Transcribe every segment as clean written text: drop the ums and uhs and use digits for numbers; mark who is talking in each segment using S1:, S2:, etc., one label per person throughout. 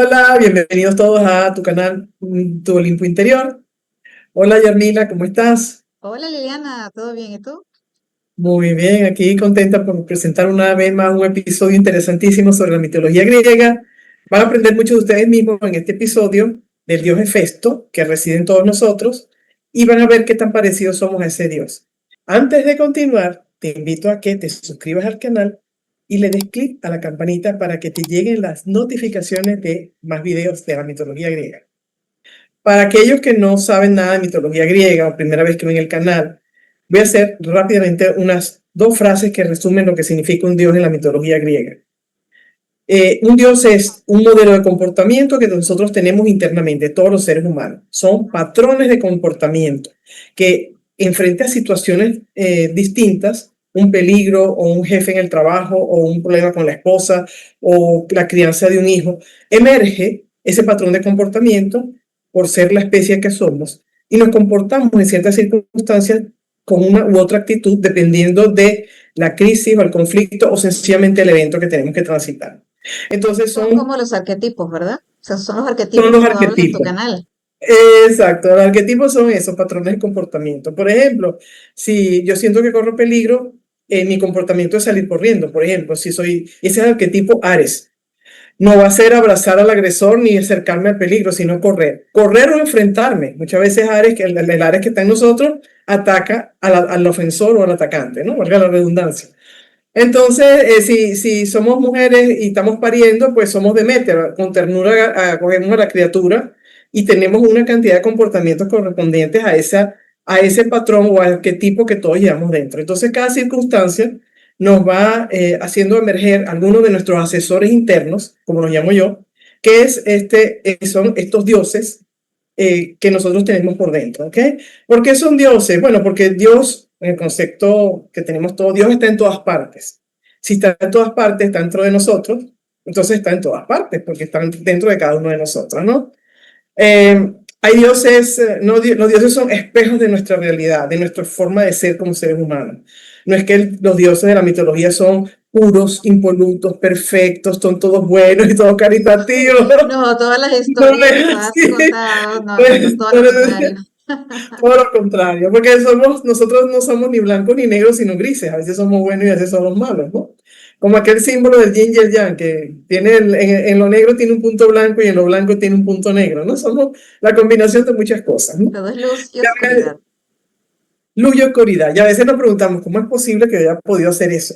S1: Hola, bienvenidos todos a tu canal, Tu Olimpo Interior. Hola, Yarmila, ¿cómo estás?
S2: Hola Liliana, ¿todo bien? ¿Y tú?
S1: Muy bien, aquí contenta por presentar una vez más un episodio interesantísimo sobre la mitología griega. Van a aprender mucho de ustedes mismos en este episodio del dios Hefesto, que reside en todos nosotros, y van a ver qué tan parecidos somos a ese dios. Antes de continuar, te invito a que te suscribas al canal y le des clic a la campanita para que te lleguen las notificaciones de más videos de la mitología griega. Para aquellos que no saben nada de mitología griega o primera vez que ven el canal, voy a hacer rápidamente unas dos frases que resumen lo que significa un dios en la mitología griega. Un dios es un modelo de comportamiento que nosotros tenemos internamente, todos los seres humanos. Son patrones de comportamiento que, en frente a situaciones distintas, un peligro o un jefe en el trabajo o un problema con la esposa o la crianza de un hijo, emerge ese patrón de comportamiento por ser la especie que somos y nos comportamos en ciertas circunstancias con una u otra actitud dependiendo de la crisis o el conflicto o sencillamente el evento que tenemos que transitar. Entonces
S2: Son como los arquetipos, ¿verdad? O sea, son los
S1: son
S2: arquetipos
S1: los
S2: que tú hablas en tu
S1: arquetipos.
S2: canal.
S1: Exacto, los arquetipos son esos patrones de comportamiento. Por ejemplo, si yo siento que corro peligro, mi comportamiento es salir corriendo. Por ejemplo, si soy, ese es el arquetipo Ares. No va a ser abrazar al agresor ni acercarme al peligro, sino correr. Correr o enfrentarme. Muchas veces Ares, el Ares que está en nosotros ataca al ofensor o al atacante, ¿no? Valga la redundancia. Entonces, si somos mujeres y estamos pariendo, pues somos Deméter, con ternura acogemos a la criatura y tenemos una cantidad de comportamientos correspondientes a ese patrón o arquetipo que todos llevamos dentro. Entonces, cada circunstancia nos va haciendo emerger algunos de nuestros asesores internos, como los llamo yo, que son estos dioses que nosotros tenemos por dentro, ¿ok? ¿Por qué son dioses? Bueno, porque Dios, en el concepto que tenemos todos, Dios está en todas partes. Si está en todas partes, está dentro de nosotros, entonces está en todas partes, porque está dentro de cada uno de nosotros, ¿no? Hay dioses, no, los dioses son espejos de nuestra realidad, de nuestra forma de ser como seres humanos. No es que los dioses de la mitología son puros, impolutos, perfectos, son todos buenos y todos caritativos.
S2: No, todas las
S1: No
S2: historias que
S1: es
S2: tú has
S1: así.
S2: contado, no,
S1: No
S2: no, no,
S1: es-
S2: todo
S1: no
S2: lo
S1: es-
S2: contrario.
S1: Todo lo contrario, porque nosotros no somos ni blancos ni negros, sino grises. A veces somos buenos y a veces somos malos, ¿no? Como aquel símbolo del yin y el yang, que tiene en lo negro tiene un punto blanco y en lo blanco tiene un punto negro, ¿no? Somos la combinación de muchas cosas, ¿no?
S2: Todo es luz y
S1: Ya,
S2: oscuridad.
S1: luz y oscuridad. Y a veces nos preguntamos, ¿cómo es posible que haya podido hacer eso?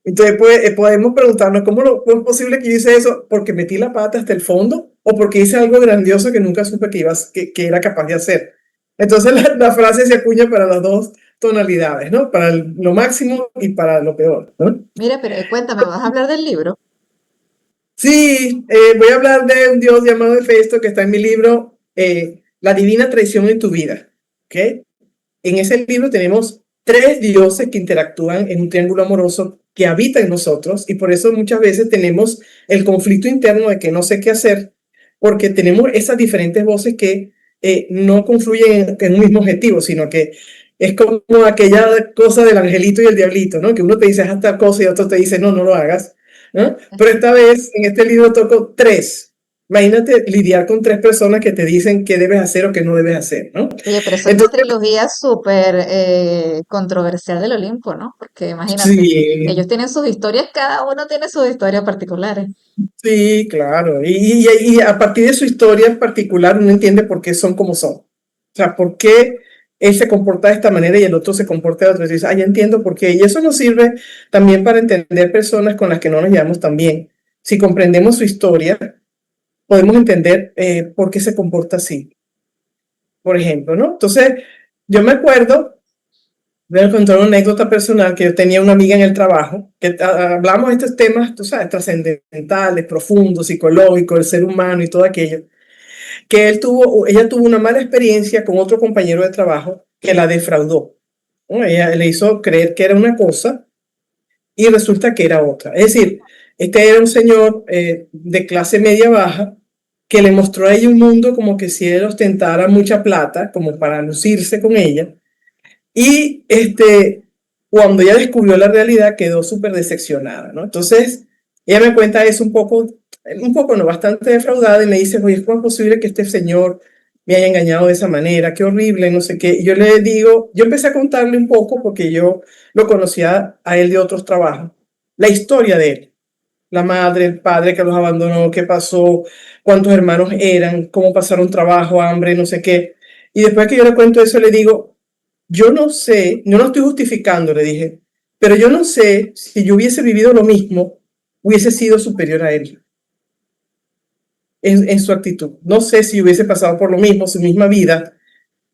S1: Entonces podemos preguntarnos, ¿cómo es posible que yo hice eso? ¿Porque metí la pata hasta el fondo? ¿O porque hice algo grandioso que nunca supe que era capaz de hacer? Entonces la frase se acuña para las dos tonalidades, ¿no? Para lo máximo y para lo peor, ¿no?
S2: Mira, pero cuéntame, ¿vas a hablar del libro?
S1: Sí, voy a hablar de un dios llamado Hefesto que está en mi libro La Divina Traición en tu vida, ¿ok? En ese libro tenemos tres dioses que interactúan en un triángulo amoroso que habita en nosotros y por eso muchas veces tenemos el conflicto interno de que no sé qué hacer porque tenemos esas diferentes voces que no confluyen en un mismo objetivo, sino que es como aquella cosa del angelito y el diablito, ¿no? Que uno te dice haz tal cosa y otro te dice no, no lo hagas, ¿no? Pero esta vez en este libro toco tres. Imagínate lidiar con tres personas que te dicen qué debes hacer o qué no debes hacer, ¿no?
S2: Oye, pero esa es una
S1: Entonces,
S2: trilogía súper controversial del Olimpo, ¿no? Porque imagínate,
S1: sí,
S2: ellos tienen sus historias, cada uno tiene sus historias particulares.
S1: sí, claro. Y a partir de su historia en particular uno entiende por qué son como son. O sea, por qué él se comporta de esta manera y el otro se comporta de otra. Y dice, ah, ya entiendo por qué. Y eso nos sirve también para entender personas con las que no nos llevamos tan bien. Si comprendemos su historia, podemos entender por qué se comporta así, por ejemplo, ¿no? Entonces, yo me acuerdo. Voy a contar una anécdota personal que yo tenía una amiga en el trabajo, que hablamos de estos temas, tú sabes, trascendentales, profundos, psicológicos, el ser humano y todo aquello, que ella tuvo una mala experiencia con otro compañero de trabajo que la defraudó, ¿no? Ella le hizo creer que era una cosa y resulta que era otra. Es decir, este era un señor de clase media baja que le mostró a ella un mundo como que si él ostentara mucha plata, como para lucirse con ella y cuando ella descubrió la realidad quedó súper decepcionada, ¿no? Entonces, Ella me cuenta eso un poco, no, bastante defraudada y me dice, oye, ¿cómo es posible que este señor me haya engañado de esa manera? Qué horrible, no sé qué. Y yo le digo, yo empecé a contarle un poco porque yo lo conocía a él de otros trabajos, la historia de él, la madre, el padre que los abandonó, qué pasó, cuántos hermanos eran, cómo pasaron trabajo, hambre, no sé qué. Y después que yo le cuento eso, le digo, yo no sé, no lo estoy justificando, le dije, pero yo no sé si yo hubiese vivido lo mismo, hubiese sido superior a él en su actitud. No sé si hubiese pasado por lo mismo, su misma vida,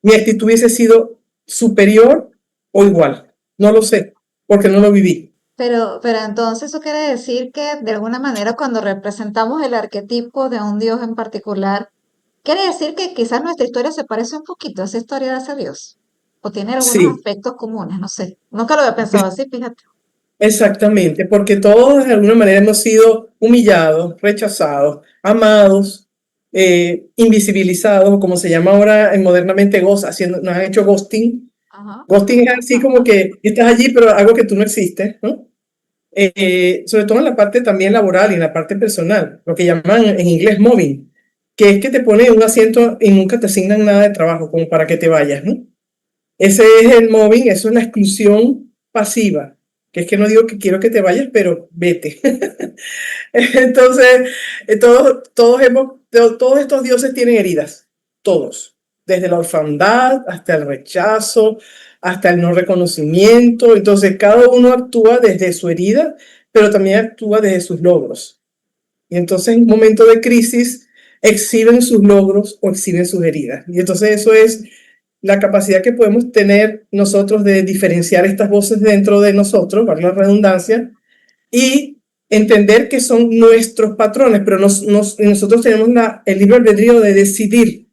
S1: mi actitud hubiese sido superior o igual. No lo sé, porque no lo viví.
S2: Pero entonces eso quiere decir que de alguna manera cuando representamos el arquetipo de un Dios en particular, quiere decir que quizás nuestra historia se parece un poquito a esa historia de ese Dios. O tiene algunos
S1: Sí,
S2: aspectos comunes, no sé. Nunca lo había pensado así, fíjate.
S1: exactamente, porque todos de alguna manera hemos sido humillados, rechazados, amados, invisibilizados, o como se llama ahora modernamente, haciendo, nos han hecho ghosting.
S2: Ajá.
S1: Ghosting es así como que estás allí, pero algo que tú no existes, ¿no? Sobre todo en la parte también laboral y en la parte personal, lo que llaman en inglés mobbing, que es que te ponen un asiento y nunca te asignan nada de trabajo, como para que te vayas, ¿no? Ese es el mobbing, eso es la exclusión pasiva, que es que no digo que quiero que te vayas, pero vete. Entonces, todos estos dioses tienen heridas, todos, desde la orfandad hasta el rechazo, hasta el no reconocimiento. Entonces, cada uno actúa desde su herida, pero también actúa desde sus logros. Y entonces, en un momento de crisis, exhiben sus logros o exhiben sus heridas. Y entonces, eso es la capacidad que podemos tener nosotros de diferenciar estas voces dentro de nosotros, para la redundancia, y entender que son nuestros patrones, pero nosotros tenemos el libre albedrío de decidir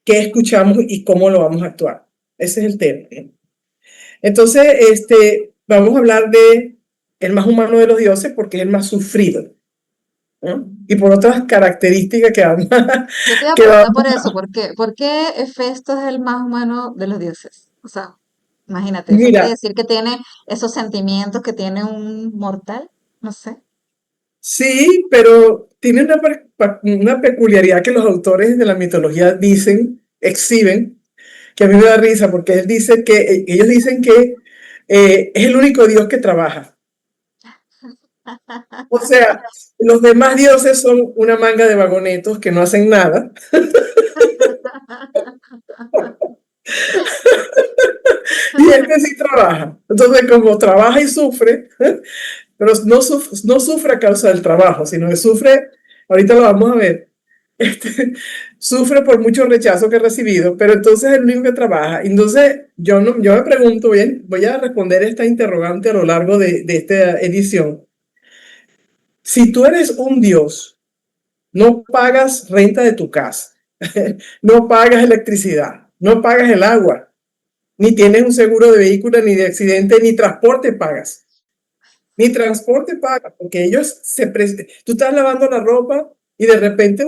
S1: qué escuchamos y cómo lo vamos a actuar. Ese es el tema. Entonces, vamos a hablar de el más humano de los dioses porque es el más sufrido, ¿no? Y por otras características
S2: Yo te iba a
S1: que
S2: preguntar
S1: vamos
S2: por eso,
S1: a...
S2: por qué Hefesto es el más humano de los dioses? O sea, imagínate, eso quiere
S1: Mira,
S2: decir que tiene esos sentimientos que tiene un mortal, no sé.
S1: sí, pero tiene una peculiaridad que los autores de la mitología dicen, exhiben, que a mí me da risa porque él dice que, ellos dicen que es el único Dios que trabaja. O sea, los demás dioses son una manga de vagonetos que no hacen nada y él que sí trabaja. Entonces, como trabaja y sufre, pero no sufre a causa del trabajo, sino que sufre, ahorita lo vamos a ver, este, sufre por mucho rechazo que ha recibido, pero entonces es el único que trabaja. Entonces, yo me pregunto, bien, voy a responder esta interrogante a lo largo de esta edición. Si tú eres un Dios, no pagas renta de tu casa, no pagas electricidad, no pagas el agua, ni tienes un seguro de vehículo, ni de accidente, ni transporte pagas. Ni transporte pagas, porque tú estás lavando la ropa y de repente,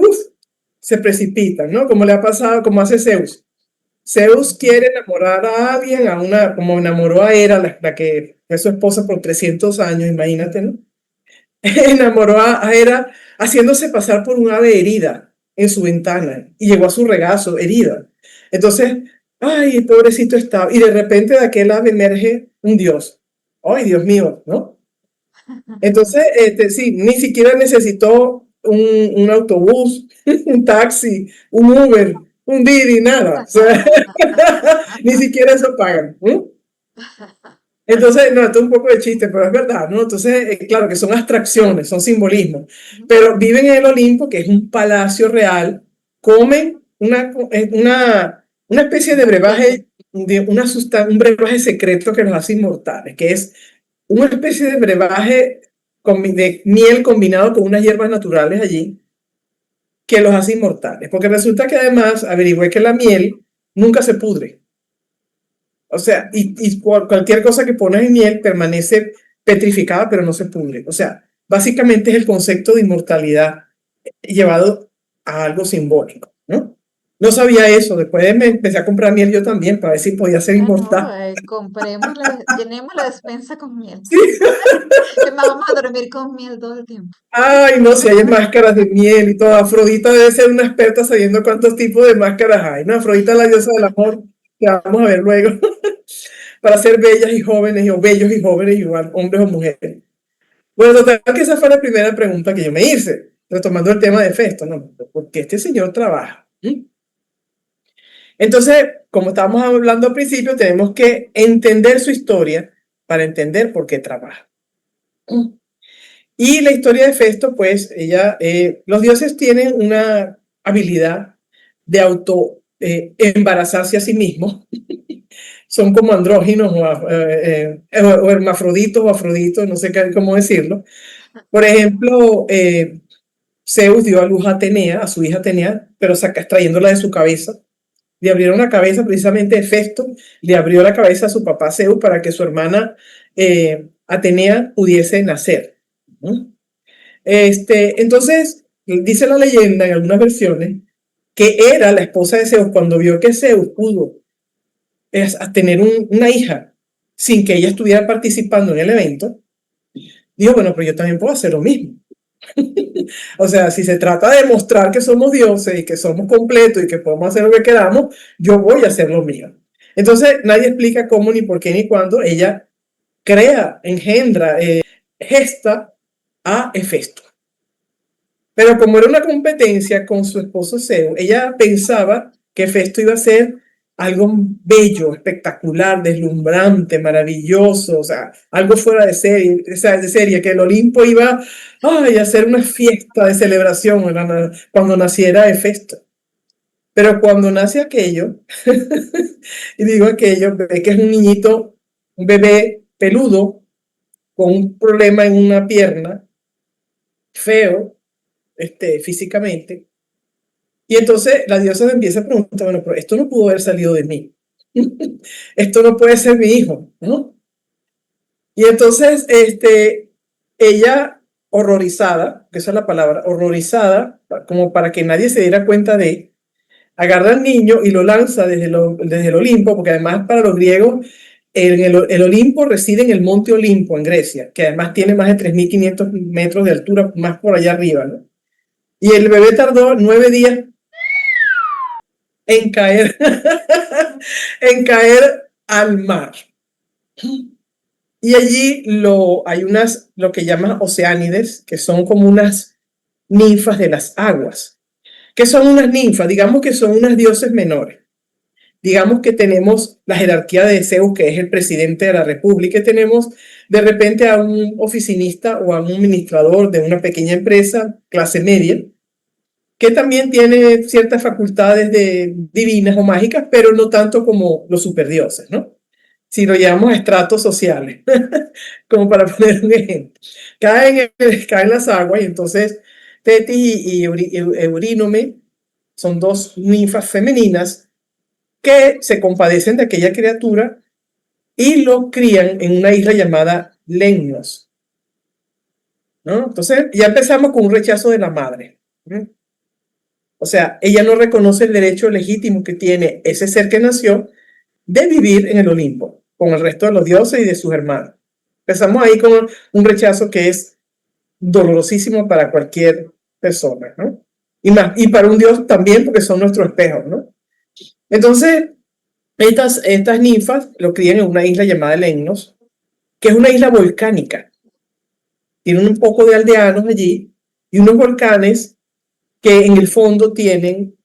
S1: se precipitan, ¿no? Como le ha pasado, como hace Zeus. Zeus quiere enamorar a alguien, como enamoró a Hera, la que fue su esposa por 300 años, imagínate, ¿no? Enamoró a Hera haciéndose pasar por un ave herida en su ventana y llegó a su regazo herida. Entonces, ay, pobrecito estaba. Y de repente de aquel ave emerge un dios. Ay, Dios mío, ¿no? Entonces, sí, ni siquiera necesitó un autobús, un taxi, un Uber, un Didi, nada. O sea, ni siquiera eso pagan. ¿No? Entonces, no, esto es un poco de chiste, pero es verdad, ¿no? Entonces, claro que son abstracciones, son simbolismos, pero viven en el Olimpo, que es un palacio real, comen una especie de brebaje, un brebaje secreto que los hace inmortales, que es una especie de brebaje de miel combinado con unas hierbas naturales allí, que los hace inmortales, porque resulta que además averigüé que la miel nunca se pudre. O sea, y cualquier cosa que pones en miel permanece petrificada, pero no se pudre. O sea, básicamente es el concepto de inmortalidad llevado a algo simbólico, ¿no? No sabía eso. Después me empecé a comprar miel yo también para ver si podía ser
S2: Ah, no,
S1: inmortal.
S2: llenemos la despensa con miel.
S1: Sí.
S2: Es más, vamos a dormir con miel todo el tiempo.
S1: Ay, no, si hay máscaras de miel y todo. Afrodita debe ser una experta sabiendo cuántos tipos de máscaras hay, ¿no? Afrodita es la diosa del amor, que vamos a ver luego, para ser bellas y jóvenes, o bellos y jóvenes, igual, hombres o mujeres. Bueno, total, que esa fue la primera pregunta que yo me hice, retomando el tema de Festo, ¿no? ¿Por qué este señor trabaja? Entonces, como estábamos hablando al principio, tenemos que entender su historia para entender por qué trabaja. Y la historia de Festo, pues, los dioses tienen una habilidad de embarazarse a sí mismos. Son como andróginos o hermafroditos o afroditos, no sé cómo decirlo. Por ejemplo, Zeus dio a luz a Atenea, a su hija Atenea, pero extrayéndola de su cabeza. Le abrieron la cabeza, precisamente Festo le abrió la cabeza a su papá Zeus para que su hermana Atenea pudiese nacer, ¿no? Entonces, dice la leyenda en algunas versiones que era la esposa de Zeus cuando vio que Zeus pudo tener una hija sin que ella estuviera participando en el evento, dijo, bueno, pero yo también puedo hacer lo mismo. O sea, si se trata de demostrar que somos dioses y que somos completos y que podemos hacer lo que queramos, yo voy a hacer lo mío. Entonces, nadie explica cómo, ni por qué, ni cuándo ella crea, engendra, gesta a Hefesto. Pero como era una competencia con su esposo Zeus, ella pensaba que Hefesto iba a ser algo bello, espectacular, deslumbrante, maravilloso, o sea, algo fuera de serie, que el Olimpo iba a hacer una fiesta de celebración cuando naciera Hefesto. Pero cuando nace aquello, y digo aquello, ve que es un niñito, un bebé peludo, con un problema en una pierna, feo, físicamente. Y entonces la diosa empieza a preguntar, bueno, pero esto no pudo haber salido de mí. Esto no puede ser mi hijo, ¿no? Y entonces, ella, horrorizada, que esa es la palabra, horrorizada, como para que nadie se diera cuenta agarra al niño y lo lanza desde el Olimpo, porque además para los griegos el Olimpo reside en el monte Olimpo, en Grecia, que además tiene más de 3.500 metros de altura, más por allá arriba, ¿no? Y el bebé tardó 9 días en caer, en caer al mar. Y allí hay lo que llaman oceánides, que son como unas ninfas de las aguas. ¿Qué son unas ninfas? Digamos que son unas dioses menores. Digamos que tenemos la jerarquía de Zeus, que es el presidente de la república, y tenemos de repente a un oficinista o a un administrador de una pequeña empresa, clase media, que también tiene ciertas facultades divinas o mágicas, pero no tanto como los superdioses, ¿no? Si lo llevamos a estratos sociales, como para poner un ejemplo. Caen las aguas y entonces Tetis y Eurínome son dos ninfas femeninas que se compadecen de aquella criatura y lo crían en una isla llamada Lemnos, ¿no? Entonces ya empezamos con un rechazo de la madre, ¿no? O sea, ella no reconoce el derecho legítimo que tiene ese ser que nació de vivir en el Olimpo con el resto de los dioses y de sus hermanos. Empezamos ahí con un rechazo que es dolorosísimo para cualquier persona, ¿no? Y para un dios también, porque son nuestros espejos, ¿no? Entonces, estas ninfas lo crían en una isla llamada Lemnos, que es una isla volcánica. Tienen un poco de aldeanos allí y unos volcanes que en el fondo tienen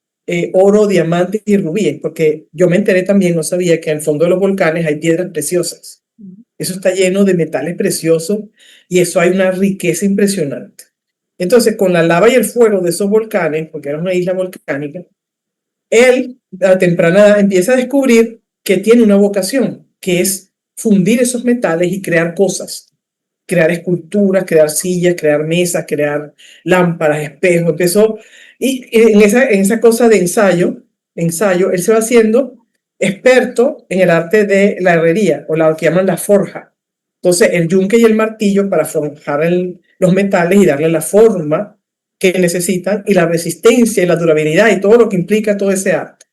S1: oro, diamantes y rubíes, porque yo me enteré también, no sabía que en el fondo de los volcanes hay piedras preciosas. Eso está lleno de metales preciosos y eso hay una riqueza impresionante. Entonces, con la lava y el fuego de esos volcanes, porque era una isla volcánica, él a temprana edad empieza a descubrir que tiene una vocación, que es fundir esos metales y crear cosas, crear esculturas, crear sillas, crear mesas, crear lámparas, espejos. Empezó, y en esa cosa de ensayo, él se va haciendo experto en el arte de la herrería, o lo que llaman la forja. Entonces, el yunque y el martillo para forjar los metales y darle la forma que necesitan y la resistencia y la durabilidad y todo lo que implica todo ese arte.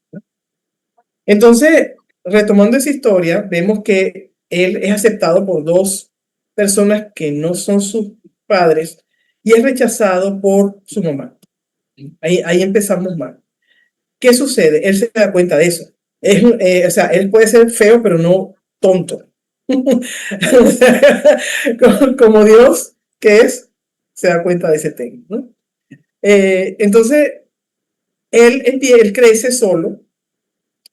S1: Entonces, retomando esa historia, vemos que él es aceptado por dos personas que no son sus padres y es rechazado por su mamá. Ahí empezamos mal. ¿Qué sucede? Él se da cuenta de eso. O sea, él puede ser feo, pero no tonto. O sea, como Dios que es, se da cuenta de ese tema, ¿no? Entonces, él crece solo,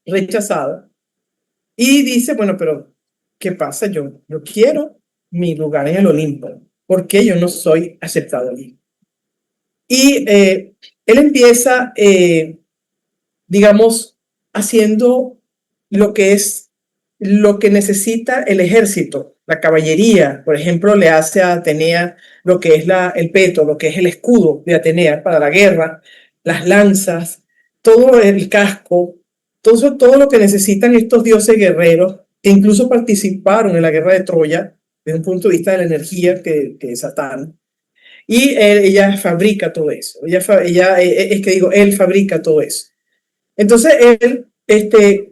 S1: rechazado, y dice, bueno, pero ¿qué pasa? Yo quiero mi lugar en el Olimpo. ¿Por qué yo no soy aceptado allí? Y él empieza, digamos, haciendo lo que es lo que necesita el ejército. La caballería, por ejemplo, le hace a Atenea lo que es el peto, lo que es el escudo de Atenea para la guerra, las lanzas, todo el casco, todo lo que necesitan estos dioses guerreros que incluso participaron en la guerra de Troya desde un punto de vista de la energía que es Satán. Y ella fabrica todo eso. Es que digo, él fabrica todo eso. Entonces él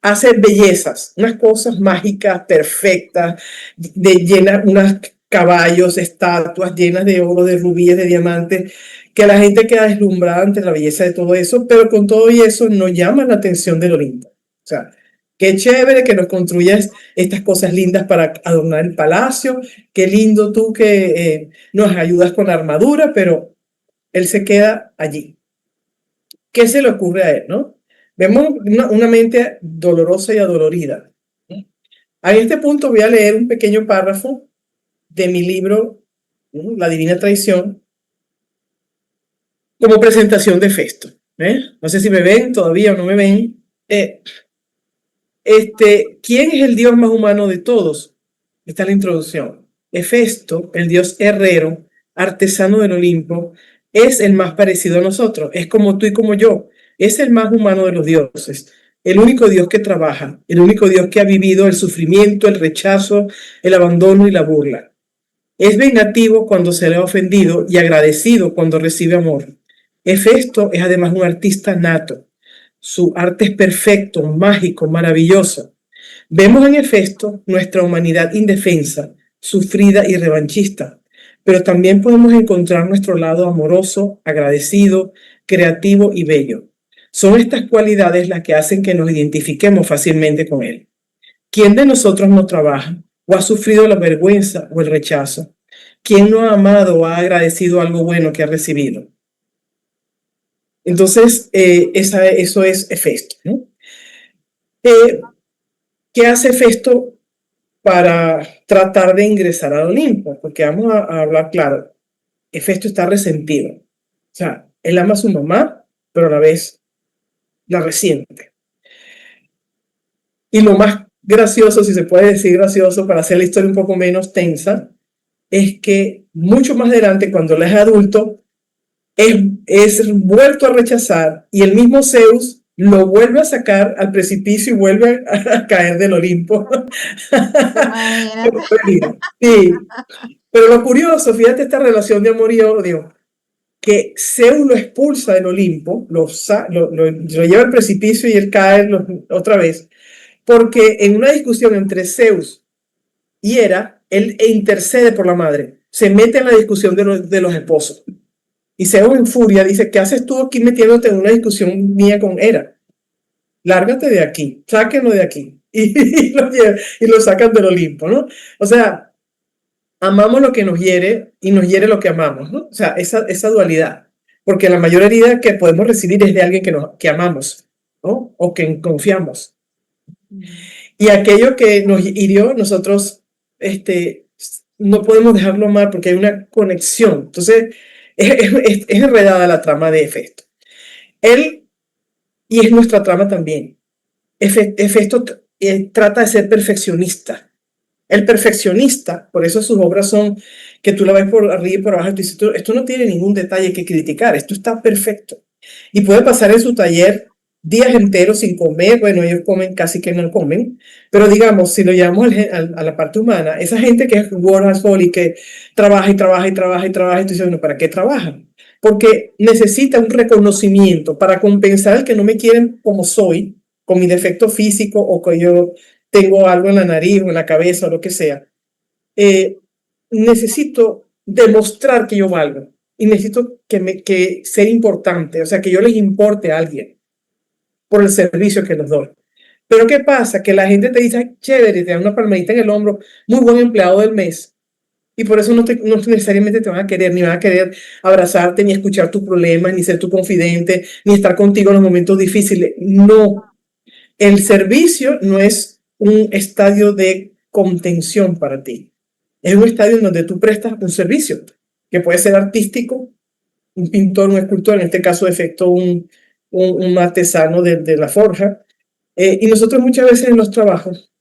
S1: hace bellezas, unas cosas mágicas, perfectas, llenas, unos caballos, estatuas llenas de oro, de rubíes, de diamantes, que la gente queda deslumbrada ante la belleza de todo eso, pero con todo y eso no llama la atención del Olimpo. O sea, qué chévere que nos construyas estas cosas lindas para adornar el palacio, qué lindo tú que nos ayudas con la armadura, pero él se queda allí. ¿Qué se le ocurre a él, no? Vemos una mente dolorosa y adolorida. A este punto voy a leer un pequeño párrafo de mi libro, ¿no? La Divina Traición, como presentación de Festo. No sé si me ven todavía o no me ven. ¿Quién es el dios más humano de todos? Esta es la introducción. Hefesto, el dios herrero, artesano del Olimpo, es el más parecido a nosotros. Es como tú y como yo. Es el más humano de los dioses. El único dios que trabaja. El único dios que ha vivido el sufrimiento, el rechazo, el abandono y la burla. Es vengativo cuando se le ha ofendido y agradecido cuando recibe amor. Hefesto es además un artista nato. Su arte es perfecto, mágico, maravilloso. Vemos en Hefesto nuestra humanidad indefensa, sufrida y revanchista, pero también podemos encontrar nuestro lado amoroso, agradecido, creativo y bello. Son estas cualidades las que hacen que nos identifiquemos fácilmente con él. ¿Quién de nosotros no trabaja o ha sufrido la vergüenza o el rechazo? ¿Quién no ha amado o ha agradecido algo bueno que ha recibido? Entonces, eso es Hefesto, ¿no? ¿Qué hace Hefesto para tratar de ingresar al Olimpo? Porque vamos a hablar claro, Hefesto está resentido. O sea, él ama a su mamá, pero a la vez la resiente. Y lo más gracioso, si se puede decir gracioso, para hacer la historia un poco menos tensa, es que mucho más adelante, cuando él es adulto, es vuelto a rechazar y el mismo Zeus lo vuelve a sacar al precipicio y vuelve a caer del Olimpo.
S2: Imagínate.
S1: Sí, pero lo curioso, fíjate esta relación de amor y odio, que Zeus lo expulsa del Olimpo, lo lleva al precipicio y él cae otra vez, porque en una discusión entre Zeus y Hera, él intercede por la madre, se mete en la discusión de los esposos. Y Zeus en furia dice, ¿qué haces tú aquí metiéndote en una discusión mía con Hera? Lárgate de aquí, sáquenlo de aquí. Y lo sacan del Olimpo, ¿no? O sea, amamos lo que nos hiere y nos hiere lo que amamos, ¿no? O sea, esa dualidad. Porque la mayor herida que podemos recibir es de alguien que amamos, ¿no? O que confiamos. Y aquello que nos hirió, nosotros no podemos dejarlo mal porque hay una conexión. Entonces, es enredada la trama de Hefesto. Él, y es nuestra trama también, Hefesto trata de ser perfeccionista. El perfeccionista, por eso sus obras son que tú la ves por arriba y por abajo y tú dices, esto no tiene ningún detalle que criticar, esto está perfecto. Y puede pasar en su taller días enteros sin comer, bueno, ellos comen casi que no comen, pero digamos, si lo llevamos a la parte humana, esa gente que es workaholic, que trabaja y trabaja y trabaja y trabaja, y tú dices, bueno, ¿para qué trabajan? porque necesita un reconocimiento para compensar el que no me quieren como soy, con mi defecto físico o que yo tengo algo en la nariz o en la cabeza o lo que sea. Necesito demostrar que yo valgo y necesito que ser importante, o sea, que yo les importe a alguien por el servicio que les doy. Pero ¿qué pasa? Que la gente te dice, chévere, te da una palmadita en el hombro, muy buen empleado del mes, y por eso no necesariamente te van a querer, ni van a querer abrazarte, ni escuchar tus problemas, ni ser tu confidente, ni estar contigo en los momentos difíciles. No, el servicio no es un estadio de contención para ti. Es un estadio en donde tú prestas un servicio, que puede ser artístico, un pintor, un escultor, en este caso de efecto un artesano de la forja. Y nosotros muchas veces en los trabajos,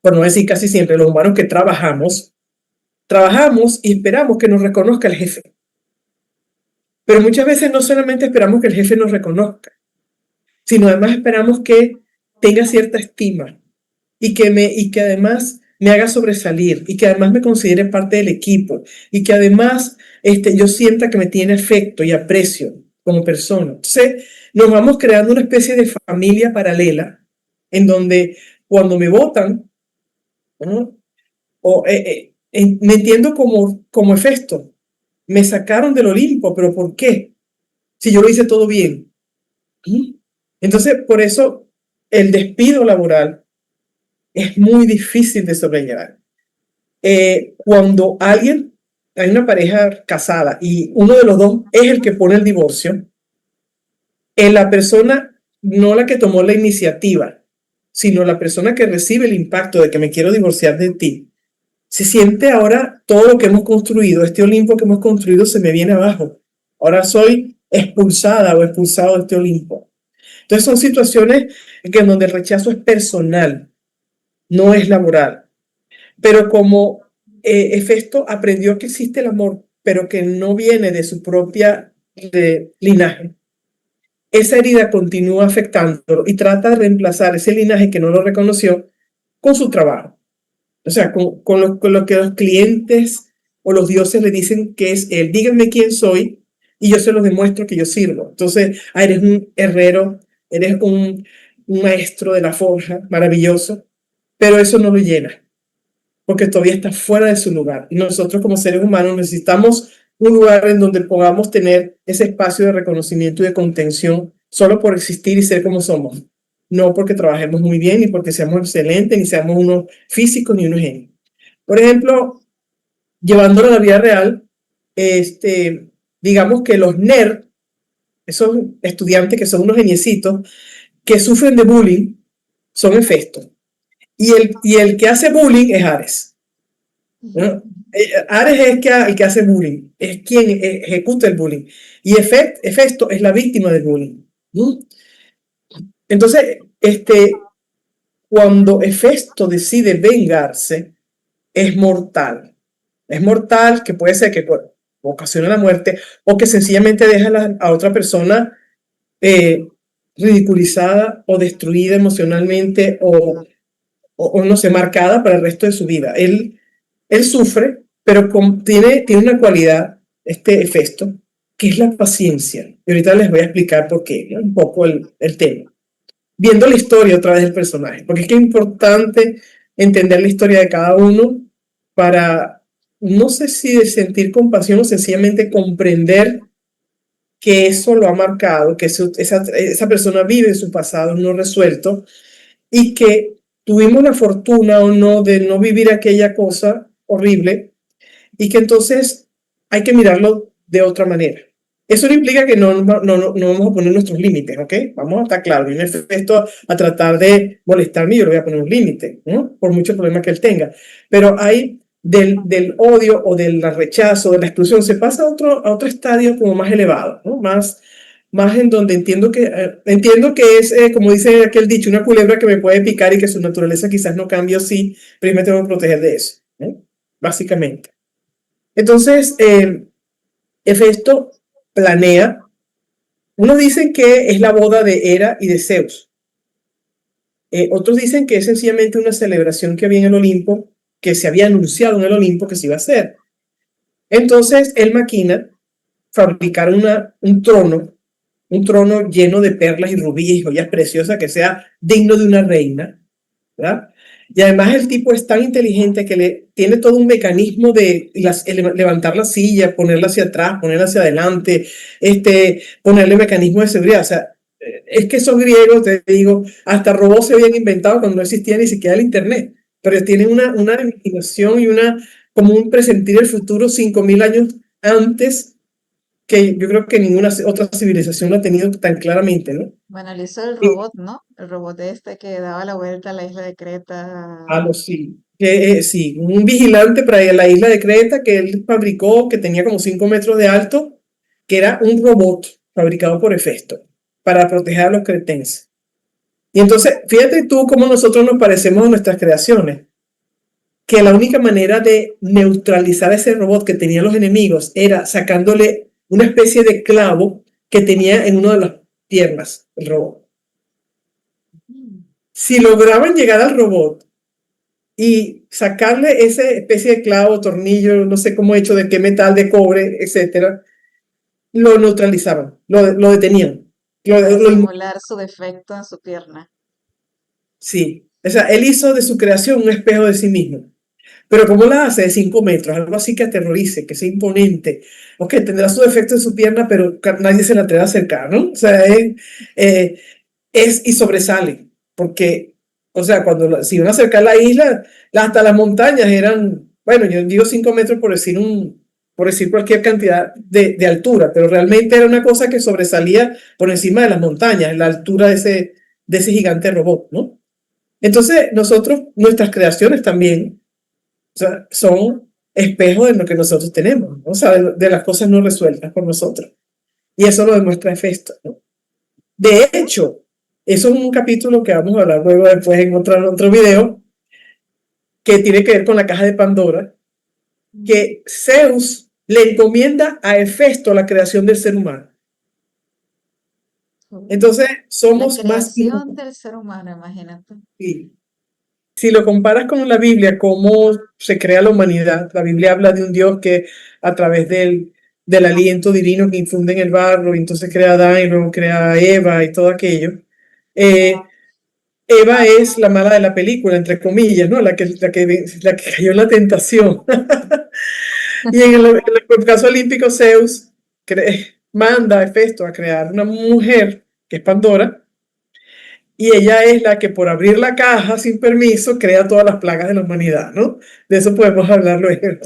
S1: por no decir casi siempre, los humanos que trabajamos y esperamos que nos reconozca el jefe. Pero muchas veces no solamente esperamos que el jefe nos reconozca, sino además esperamos que tenga cierta estima y que además me haga sobresalir y que además me considere parte del equipo y que además yo sienta que me tiene afecto y aprecio como persona. Entonces, nos vamos creando una especie de familia paralela en donde cuando me votan, ¿no? Me entiendo como Hefesto. Me sacaron del Olimpo, pero ¿por qué? Si yo lo hice todo bien. Entonces, por eso el despido laboral es muy difícil de sobrellevar. Cuando hay una pareja casada y uno de los dos es el que pone el divorcio, la persona, no la que tomó la iniciativa, sino la persona que recibe el impacto de que me quiero divorciar de ti, se siente ahora todo lo que hemos construido, este Olimpo que hemos construido se me viene abajo. Ahora soy expulsada o expulsado de este Olimpo. Entonces son situaciones en donde el rechazo es personal, no es laboral. Pero como Hefesto aprendió que existe el amor, pero que no viene de su propia linaje, esa herida continúa afectándolo y trata de reemplazar ese linaje que no lo reconoció con su trabajo. O sea, con lo que los clientes o los dioses le dicen que es él. Díganme quién soy y yo se los demuestro que yo sirvo. Entonces, eres un herrero, eres un maestro de la forja, maravilloso, pero eso no lo llena, porque todavía está fuera de su lugar. Y nosotros como seres humanos necesitamos un lugar en donde podamos tener ese espacio de reconocimiento y de contención solo por existir y ser como somos. No porque trabajemos muy bien, ni porque seamos excelentes, ni seamos unos físicos, ni unos genios. Por ejemplo, llevándolo a la vida real, digamos que los nerds, esos estudiantes que son unos geniecitos, que sufren de bullying, son Hefesto. Y el que hace bullying es Ares, ¿no? Ares es el que hace bullying, es quien ejecuta el bullying. Y Hefesto es la víctima del bullying, ¿no? Entonces, cuando Hefesto decide vengarse, es mortal. Es mortal, que puede ser que ocasione la muerte o que sencillamente deja a otra persona ridiculizada o destruida emocionalmente o no sé, marcada para el resto de su vida. Él sufre, pero tiene una cualidad, Hefesto, que es la paciencia. Y ahorita les voy a explicar por qué, ¿no? Un poco el tema. Viendo la historia otra vez del personaje, porque es que es importante entender la historia de cada uno para, no sé si de sentir compasión o sencillamente comprender que eso lo ha marcado, que esa persona vive en su pasado no resuelto y que tuvimos la fortuna o no de no vivir aquella cosa horrible y que entonces hay que mirarlo de otra manera. Eso no implica que no vamos a poner nuestros límites, ¿ok? Vamos a estar claros. Viene esto a tratar de molestarme, yo le voy a poner un límite, ¿no? Por mucho problema que él tenga. Pero hay del odio o del rechazo, de la exclusión, se pasa a otro estadio como más elevado, ¿no? Más en donde entiendo que es, como dice aquel dicho, una culebra que me puede picar y que su naturaleza quizás no cambie así, pero yo me tengo que proteger de eso, ¿no? Básicamente. Entonces, Hefesto planea, unos dicen que es la boda de Hera y de Zeus, otros dicen que es sencillamente una celebración que había en el Olimpo, que se había anunciado en el Olimpo que se iba a hacer. Entonces, él maquina fabricar un trono lleno de perlas y rubíes y joyas preciosas que sea digno de una reina, ¿verdad? Y además el tipo es tan inteligente que tiene todo un mecanismo de levantar la silla, ponerla hacia atrás, ponerla hacia adelante, ponerle mecanismo de seguridad. O sea, es que esos griegos, te digo, hasta robots se habían inventado cuando no existía ni siquiera el Internet, pero tienen una imaginación y como un presentir el futuro 5.000 años antes que yo creo que ninguna otra civilización lo ha tenido tan claramente, ¿no?
S2: Bueno, él hizo el
S1: Y
S2: robot, ¿no? El robot este que daba la vuelta a la isla de Creta.
S1: algo sí. Sí, un vigilante para la isla de Creta que él fabricó, que tenía como 5 metros de alto, que era un robot fabricado por Hefesto para proteger a los cretenses. Y entonces, fíjate tú cómo nosotros nos parecemos a nuestras creaciones, que la única manera de neutralizar ese robot que tenían los enemigos era sacándole una especie de clavo que tenía en una de las piernas el robot.
S2: Mm.
S1: Si lograban llegar al robot y sacarle esa especie de clavo, tornillo, no sé cómo hecho, de qué metal, de cobre, etcétera, lo neutralizaban, lo detenían.
S2: Para
S1: Lo,
S2: simular su defecto en su pierna.
S1: sí, o sea, él hizo de su creación un espejo de sí mismo. Pero ¿cómo la hace? De 5 metros, algo así que aterrorice, que sea imponente. Ok, tendrá su defecto en su pierna, pero nadie se la atreve a acercar, ¿no? O sea, eh, y sobresale, porque, o sea, si iban a acercar la isla, hasta las montañas eran, bueno, yo digo 5 metros por decir cualquier cantidad de altura, pero realmente era una cosa que sobresalía por encima de las montañas, la altura de ese gigante robot, ¿no? Entonces, nuestras creaciones también, o sea, son espejos de lo que nosotros tenemos, ¿no? O sea, de las cosas no resueltas por nosotros. Y eso lo demuestra Hefesto, ¿no? De hecho, eso es un capítulo que vamos a hablar luego después en otro video, que tiene que ver con la caja de Pandora,
S2: Mm.
S1: que Zeus le encomienda a Hefesto la creación del ser humano.
S2: Oh.
S1: Entonces,
S2: La
S1: somos más
S2: creación del ser humano, imagínate.
S1: sí. Si lo comparas con la Biblia, cómo se crea la humanidad, la Biblia habla de un Dios que a través del aliento divino que infunde en el barro, y entonces crea a Adán y luego crea a Eva y todo aquello. Eh, Eva es la mala de la película, entre comillas, ¿no? La que cayó en la tentación. Y en el caso olímpico, Zeus manda a Hefesto a crear una mujer, que es Pandora, y ella es la que por abrir la caja sin permiso crea todas las plagas de la humanidad, ¿no? De eso podemos hablar luego.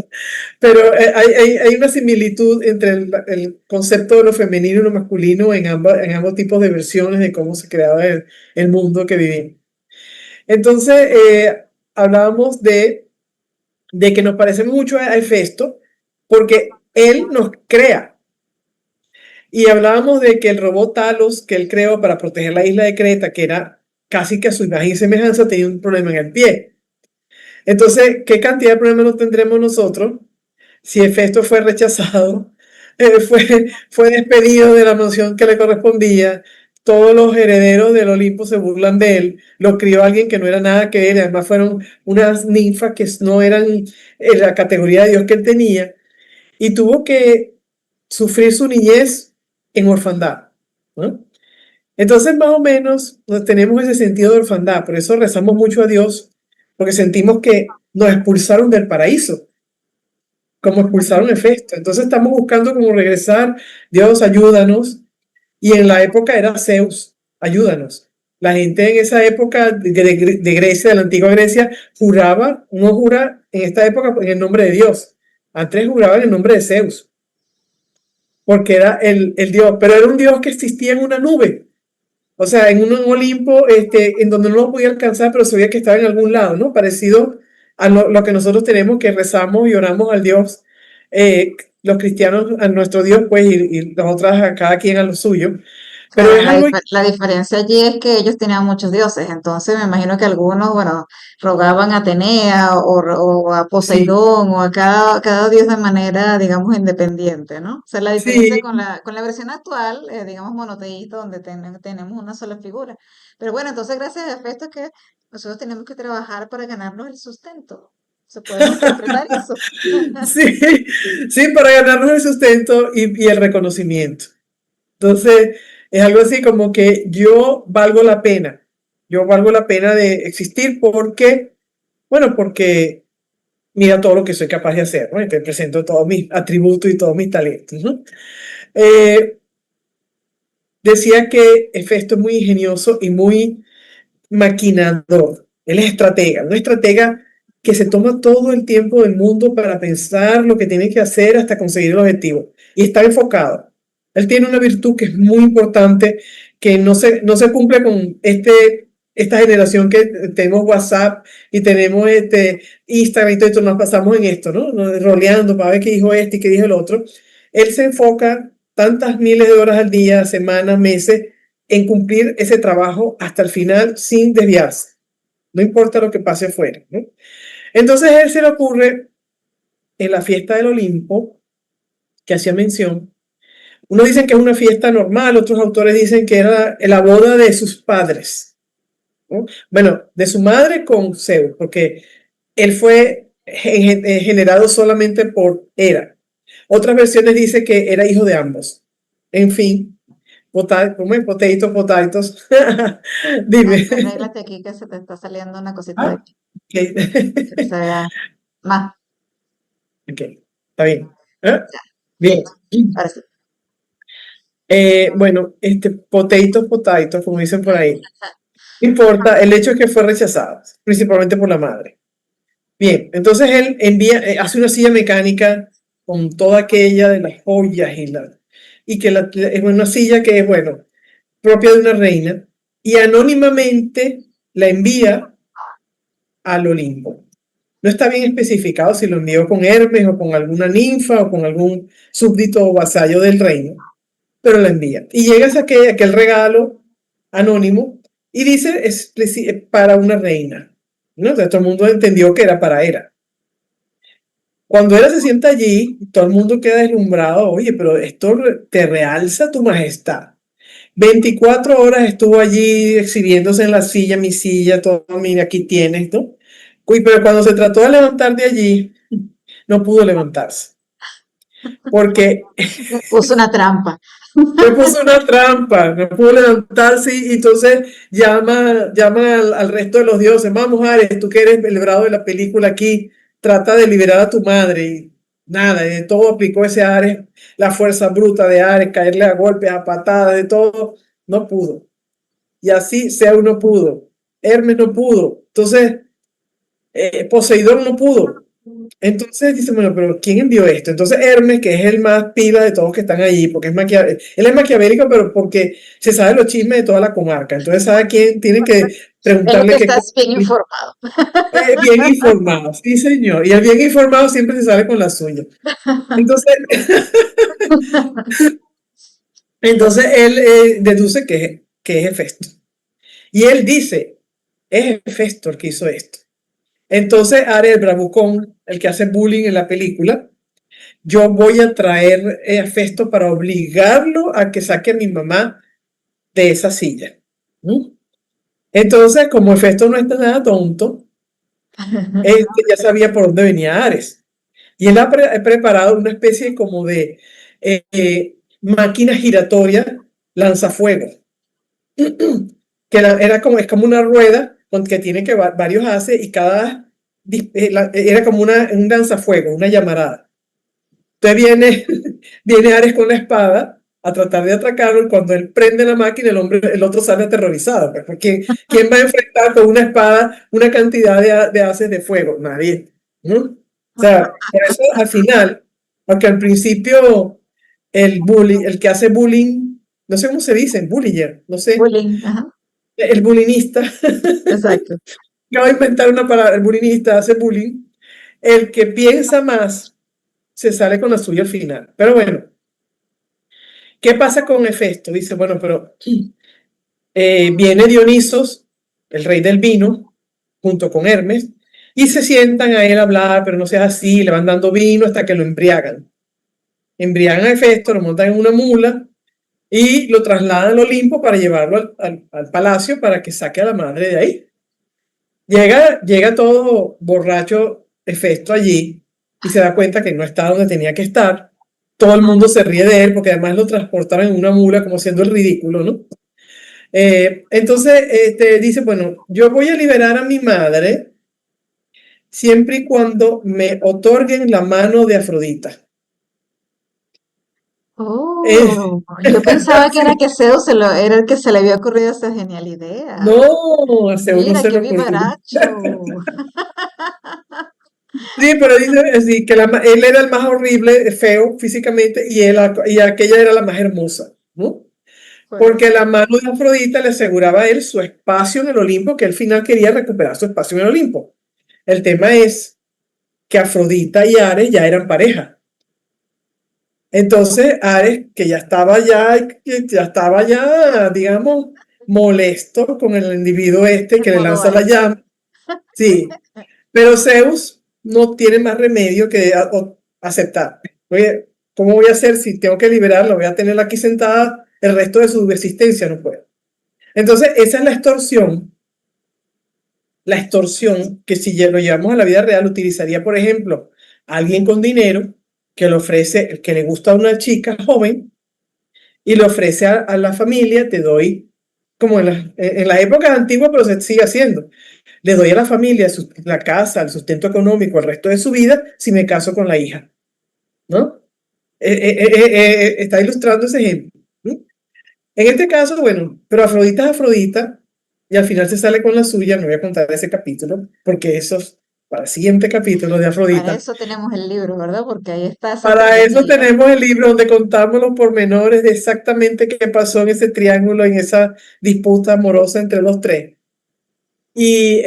S1: Pero hay una similitud entre el concepto de lo femenino y lo masculino en ambos tipos de versiones de cómo se creaba el mundo que vivimos. Entonces, hablábamos de que nos parece mucho a Hefesto porque él nos crea. Y hablábamos de que el robot Talos que él creó para proteger la isla de Creta, que era casi que a su imagen y semejanza, tenía un problema en el pie. Entonces, ¿qué cantidad de problemas no tendremos nosotros si Hefesto fue rechazado, fue despedido de la mansión que le correspondía? Todos los herederos del Olimpo se burlan de él, lo crió alguien que no era nada que él, además fueron unas ninfas que no eran en la categoría de Dios que él tenía, y tuvo que sufrir su niñez en orfandad, ¿no? Entonces, más o menos, tenemos ese sentido de orfandad, por eso rezamos mucho a Dios, porque sentimos que nos expulsaron del paraíso, como expulsaron a Hefesto. Entonces estamos buscando cómo regresar, Dios ayúdanos, y en la época era Zeus, ayúdanos. La gente en esa época de Grecia, de la antigua Grecia, uno jura en esta época en el nombre de Dios. Antes juraban en el nombre de Zeus, porque era el Dios, pero era un Dios que existía en una nube. O sea, en un Olimpo, en donde no lo podía alcanzar, pero sabía que estaba en algún lado, ¿no? Parecido a lo que nosotros tenemos, que rezamos y oramos al Dios, los cristianos a nuestro Dios, pues, y nosotras a cada quien a lo suyo. Pero
S2: Claro,
S1: es algo,
S2: la diferencia allí es que ellos tenían muchos dioses, entonces me imagino que algunos, bueno, rogaban a Atenea o a
S1: sí,
S2: Poseidón o a cada dios de manera, digamos, independiente, ¿no? O sea, la diferencia
S1: sí,
S2: con la versión actual, digamos, monoteísta, donde tenemos una sola figura. Pero bueno, entonces gracias a Hefesto es que nosotros tenemos que trabajar para ganarnos el sustento. Se puede interpretar eso.
S1: Sí, sí, para ganarnos el sustento y el reconocimiento. Entonces, es algo así como que yo valgo la pena de existir porque, bueno, porque mira todo lo que soy capaz de hacer, ¿no? Y te presento todos mis atributos y todos mis talentos, ¿no? Eh, Decía que Hefesto es muy ingenioso y muy maquinador. Él es estratega, un estratega que se toma todo el tiempo del mundo para pensar lo que tiene que hacer hasta conseguir el objetivo. Y está enfocado. Él tiene una virtud que es muy importante, que no se cumple con esta generación que tenemos WhatsApp y tenemos Instagram y todo esto, nos pasamos en esto, ¿no? Roleando para ver qué dijo este y qué dijo el otro. Él se enfoca tantas miles de horas al día, semanas, meses, en cumplir ese trabajo hasta el final sin desviarse. No importa lo que pase afuera, ¿no? Entonces a él se le ocurre en la fiesta del Olimpo, que hacía mención, unos dicen que es una fiesta normal, otros autores dicen que era la boda de sus padres, ¿no? Bueno, de su madre con Zeus, porque él fue generado solamente por Hera. Otras versiones dicen que era hijo de ambos. En fin, ¿cómo es? Potatoes. Dime.
S2: Arréglate aquí que se te está saliendo una cosita de
S1: Ah,
S2: aquí,
S1: ok.
S2: que se vea más.
S1: Ok, está bien. ¿Ah?
S2: Ya,
S1: Bien.
S2: listo. Ahora sí.
S1: Bueno, potatoes, como dicen por ahí. No importa, el hecho es que fue rechazado, principalmente por la madre. Bien, entonces él hace una silla mecánica con toda aquella de las joyas y que es una silla que es, bueno, propia de una reina y anónimamente la envía al Olimpo. No está bien especificado si lo envió con Hermes o con alguna ninfa o con algún súbdito o vasallo del reino, pero la envía. Y llega a aquel regalo anónimo y dice es para una reina. ¿No? Entonces todo el mundo entendió que era para Hera. Cuando Hera se sienta allí, todo el mundo queda deslumbrado. Oye, pero esto te realza tu majestad. 24 horas estuvo allí exhibiéndose en la silla, mi silla, todo, mira, aquí tienes, ¿no? Uy, pero cuando se trató de levantar de allí, no pudo levantarse, porque
S2: Me puso una trampa.
S1: me puso una trampa, no pudo levantarse y entonces llama al resto de los dioses, vamos Ares, tú que eres el bravo de la película aquí, trata de liberar a tu madre y nada, de todo aplicó ese Ares, la fuerza bruta de Ares, caerle a golpes, a patadas, de todo, no pudo. Y así Zeus no pudo, Hermes no pudo, entonces Poseidón no pudo. Entonces dice, bueno, pero ¿quién envió esto? Entonces Hermes, que es el más pila de todos que están allí, porque él es maquiavélico, pero porque se sabe los chismes de toda la comarca. Entonces sabe quién tiene que
S2: Veo
S1: preguntarle
S2: que
S1: qué
S2: estás
S1: cosa.
S2: bien informado.
S1: Bien informado, sí señor. Y el bien informado siempre se sale con la suya. Entonces, entonces él deduce que es Hefesto. Y él dice, es Hefesto el que hizo esto. Entonces Ares, el bravucón, el que hace bullying en la película, yo voy a traer a Festo para obligarlo a que saque a mi mamá de esa silla. ¿Mm? Entonces, como Festo no está nada tonto, ya sabía por dónde venía Ares. Y él ha preparado una especie como de máquina giratoria lanzafuegos, que es como una rueda que tiene varios haces y era como un lanzafuegos, una llamarada. Entonces viene Ares con la espada a tratar de atracarlo y cuando él prende la máquina, el otro sale aterrorizado. Pues, porque ¿quién va a enfrentar con una espada una cantidad de haces de fuego? Nadie. ¿No? O sea, por eso al final, aunque al principio el que hace bullying, no sé cómo se dice, bullier, no sé,
S2: Bullying, ajá,
S1: el bullyingista,
S2: exacto.
S1: yo voy a inventar una palabra, el bullyingista hace bullying, el que piensa más se sale con la suya al final. Pero bueno, ¿qué pasa con Hefesto? Dice, bueno, pero viene Dionisos, el rey del vino, junto con Hermes, y se sientan a él a hablar, pero no seas así, le van dando vino hasta que lo embriagan. Embriagan a Hefesto, lo montan en una mula y lo trasladan al Olimpo para llevarlo al palacio para que saque a la madre de ahí. Llega todo borracho Hefesto allí y se da cuenta que no está donde tenía que estar. Todo el mundo se ríe de él porque además lo transportaron en una mula como siendo el ridículo, ¿no? Entonces dice, bueno, yo voy a liberar a mi madre siempre y cuando me otorguen la mano de Afrodita. Eh,
S2: Oh, yo pensaba que era que Zeus era el que se le había ocurrido esa genial idea.
S1: no, a Zeus no
S2: Mira,
S1: se
S2: qué
S1: le ocurrió.
S2: vivaracho.
S1: Sí, pero dice así, que él era el más horrible, feo físicamente, y aquella era la más hermosa, ¿no?
S2: Pues
S1: Porque la mano de Afrodita le aseguraba a él su espacio en el Olimpo, que al final quería recuperar su espacio en el Olimpo. El tema es que Afrodita y Ares ya eran pareja. Entonces, Ares, que ya estaba ya, digamos, molesto con el individuo este
S2: en
S1: que le
S2: modo
S1: lanza la
S2: alfa.
S1: llama, sí, pero Zeus no tiene más remedio que aceptar. Oye, ¿cómo voy a hacer si tengo que liberarla? Voy a tenerla aquí sentada el resto de su existencia, no puedo. Entonces, esa es la extorsión que si lo llevamos a la vida real utilizaría, por ejemplo, alguien con dinero que le ofrece, que le gusta a una chica joven y le ofrece a la familia, te doy, como en las épocas antiguas, pero se sigue haciendo, le doy a la familia la casa, el sustento económico, el resto de su vida, si me caso con la hija, ¿no? Está ilustrando ese ejemplo. ¿No? En este caso, bueno, pero Afrodita es Afrodita y al final se sale con la suya, no voy a contar ese capítulo, porque eso es para el siguiente capítulo de
S2: Para
S1: Afrodita.
S2: eso tenemos el libro, ¿verdad? Porque ahí está esa
S1: Para eso
S2: trilogía.
S1: tenemos el libro donde contamos los pormenores de exactamente qué pasó en ese triángulo, en esa disputa amorosa entre los tres. Y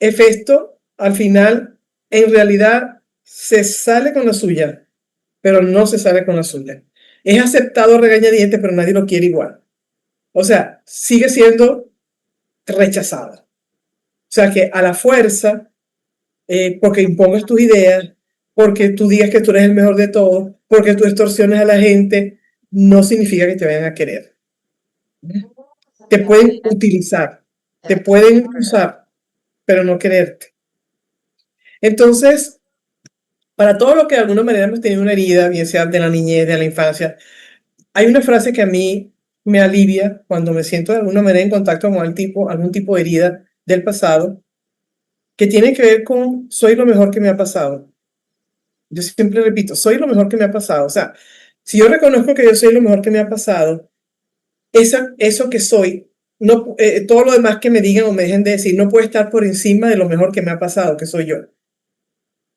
S1: Hefesto, al final, en realidad, se sale con la suya, pero no se sale con la suya. Es aceptado a regañadientes, pero nadie lo quiere igual. O sea, sigue siendo rechazado. O sea, que a la fuerza, porque impongas tus ideas, porque tú digas que tú eres el mejor de todos, porque tú extorsiones a la gente, no significa que te vayan a querer. Te pueden utilizar, te pueden usar, pero no quererte. Entonces, para todo lo que de alguna manera hemos tenido una herida, bien sea de la niñez, de la infancia, hay una frase que a mí me alivia cuando me siento de alguna manera en contacto con algún tipo de herida del pasado, que tiene que ver con soy lo mejor que me ha pasado. Yo siempre repito, soy lo mejor que me ha pasado. O sea, si yo reconozco que yo soy lo mejor que me ha pasado, eso que soy, no, todo lo demás que me digan o me dejen de decir, no puede estar por encima de lo mejor que me ha pasado, que soy yo.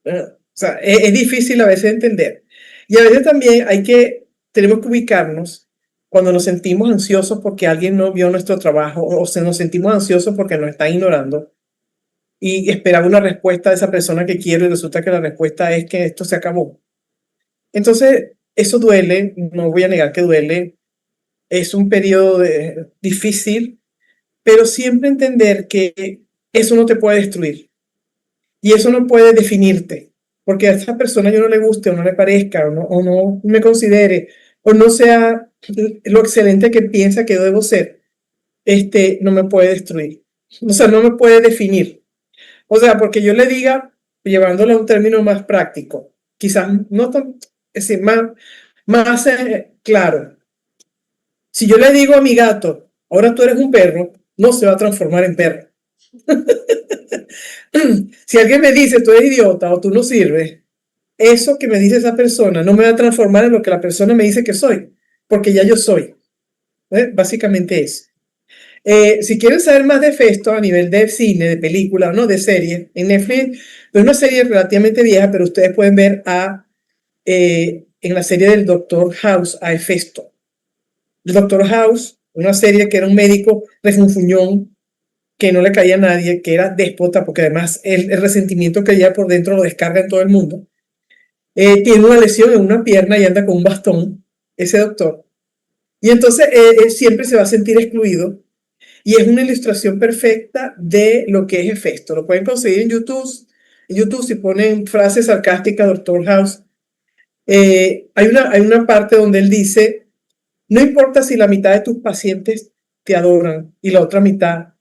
S1: O sea, es difícil a veces entender. Y a veces también tenemos que ubicarnos cuando nos sentimos ansiosos porque alguien no vio nuestro trabajo o nos sentimos ansiosos porque nos está ignorando y esperaba una respuesta de esa persona que quiero y resulta que la respuesta es que esto se acabó. Entonces, eso duele, no voy a negar que duele, es un periodo difícil, pero siempre entender que eso no te puede destruir y eso no puede definirte, porque a esa persona yo no le guste o no le parezca o no me considere o no sea lo excelente que piensa que debo ser, no me puede destruir, o sea, no me puede definir. O sea, porque yo le diga, llevándolo a un término más práctico, quizás no tan, es decir, más claro. Si yo le digo a mi gato, ahora tú eres un perro, no se va a transformar en perro. Si alguien me dice, tú eres idiota o tú no sirves, eso que me dice esa persona no me va a transformar en lo que la persona me dice que soy, porque ya yo soy. Básicamente es. Si quieren saber más de Festo a nivel de cine, de película, ¿no? De serie, en Netflix, es una serie relativamente vieja, pero ustedes pueden ver en la serie del Doctor House a Festo. El Doctor House, una serie que era un médico refunfuñón, que no le caía a nadie, que era déspota, porque además el resentimiento que había por dentro lo descarga en todo el mundo. Tiene una lesión en una pierna y anda con un bastón, ese doctor. Y entonces él siempre se va a sentir excluido. Y es una ilustración perfecta de lo que es Hefesto. Lo pueden conseguir en YouTube. En YouTube, si ponen frase sarcástica, Doctor House, hay una parte donde él dice, no importa si la mitad de tus pacientes te adoran y la otra mitad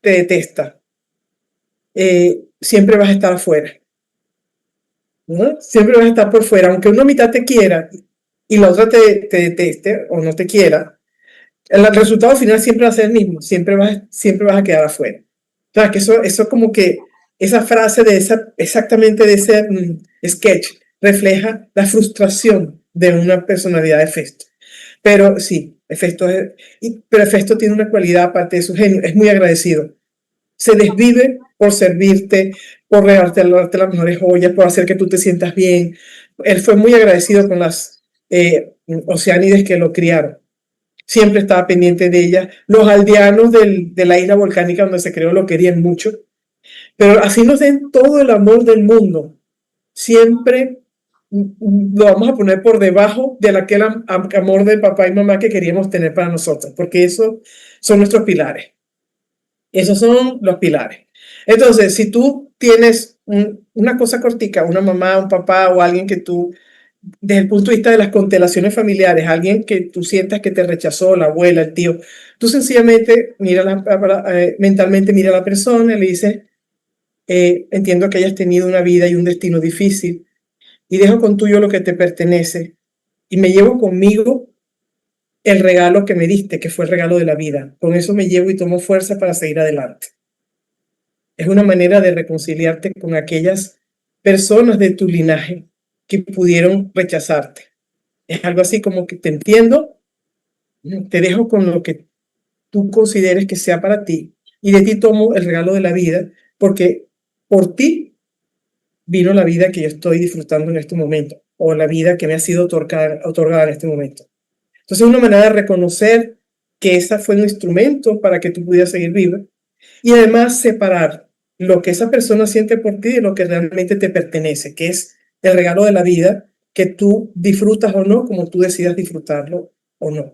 S1: te detesta. siempre vas a estar afuera, ¿no? Siempre vas a estar por fuera, aunque una mitad te quiera y la otra te deteste o no te quiera, el resultado final siempre va a ser el mismo, siempre vas a quedar afuera. O sea, que eso como que esa frase de exactamente de ese sketch refleja la frustración de una personalidad de Festo. Pero sí, pero Festo tiene una cualidad aparte de su genio, es muy agradecido. Se desvive por servirte, por regalarte las mejores joyas, por hacer que tú te sientas bien. Él fue muy agradecido con las Oceánides que lo criaron. Siempre estaba pendiente de ella. Los aldeanos de la isla volcánica donde se creó lo querían mucho. Pero así nos den todo el amor del mundo. Siempre lo vamos a poner por debajo de aquel amor de papá y mamá que queríamos tener para nosotros, porque esos son nuestros pilares. Esos son los pilares. Entonces, si tú tienes una cosa cortica, una mamá, un papá o alguien que tú, desde el punto de vista de las constelaciones familiares, alguien que tú sientas que te rechazó, la abuela, el tío, tú sencillamente mentalmente mira a la persona y le dices, entiendo que hayas tenido una vida y un destino difícil y dejo con tuyo lo que te pertenece y me llevo conmigo el regalo que me diste, que fue el regalo de la vida. Con eso me llevo y tomo fuerza para seguir adelante. Es una manera de reconciliarte con aquellas personas de tu linaje que pudieron rechazarte. Es algo así como que te entiendo, te dejo con lo que tú consideres que sea para ti y de ti tomo el regalo de la vida porque por ti vino la vida que yo estoy disfrutando en este momento o la vida que me ha sido otorgada en este momento. Entonces es una manera de reconocer que esa fue un instrumento para que tú pudieras seguir viva y además separar lo que esa persona siente por ti de lo que realmente te pertenece, que es el regalo de la vida que tú disfrutas o no, como tú decidas disfrutarlo o no.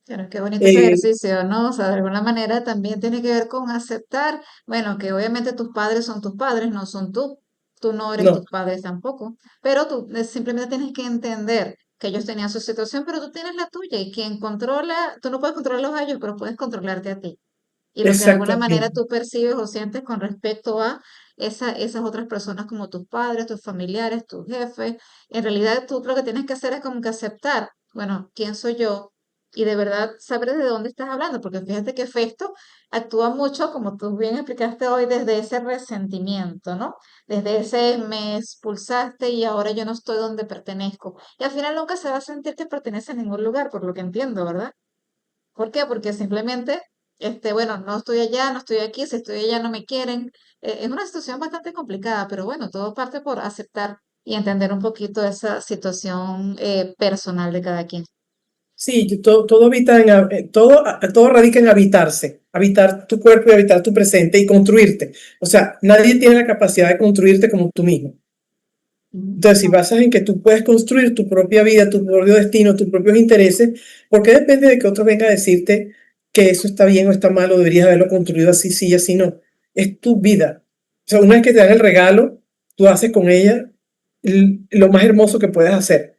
S2: Claro, qué bonito ese
S1: Eh,
S2: ejercicio, ¿no? O sea, de alguna manera también tiene que ver con aceptar, bueno, que obviamente tus padres son tus padres, no son tú no eres tus
S1: no,
S2: padres tampoco, pero tú simplemente tienes que entender que ellos tenían su situación, pero tú tienes la tuya y quien controla, tú no puedes controlarlos a ellos, pero puedes controlarte a ti. Y lo que de alguna manera
S1: exactamente.
S2: tú percibes o sientes con respecto a esas otras personas como tus padres, tus familiares, tus jefes, en realidad tú lo que tienes que hacer es como que aceptar, bueno, quién soy yo y de verdad saber de dónde estás hablando, porque fíjate que Festo actúa mucho, como tú bien explicaste hoy, desde ese resentimiento, ¿no? Desde ese me expulsaste y ahora yo no estoy donde pertenezco. Y al final nunca se va a sentir que pertenece a ningún lugar, por lo que entiendo, ¿verdad? ¿Por qué? Porque simplemente, bueno, no estoy allá, no estoy aquí, si estoy allá no me quieren. Es una situación bastante complicada, pero bueno, todo parte por aceptar y entender un poquito esa situación personal de cada quien.
S1: Sí, todo habita todo radica en habitarse, habitar tu cuerpo y habitar tu presente y construirte. O sea, nadie tiene la capacidad de construirte como tú mismo.
S2: Mm.
S1: Entonces, si basas en que tú puedes construir tu propia vida, tu propio destino, tus propios intereses, ¿por qué depende de que otro venga a decirte que eso está bien o está mal o deberías haberlo construido así, sí y así no? Es tu vida. O sea, una vez que te dan el regalo, tú haces con ella lo más hermoso que puedes hacer.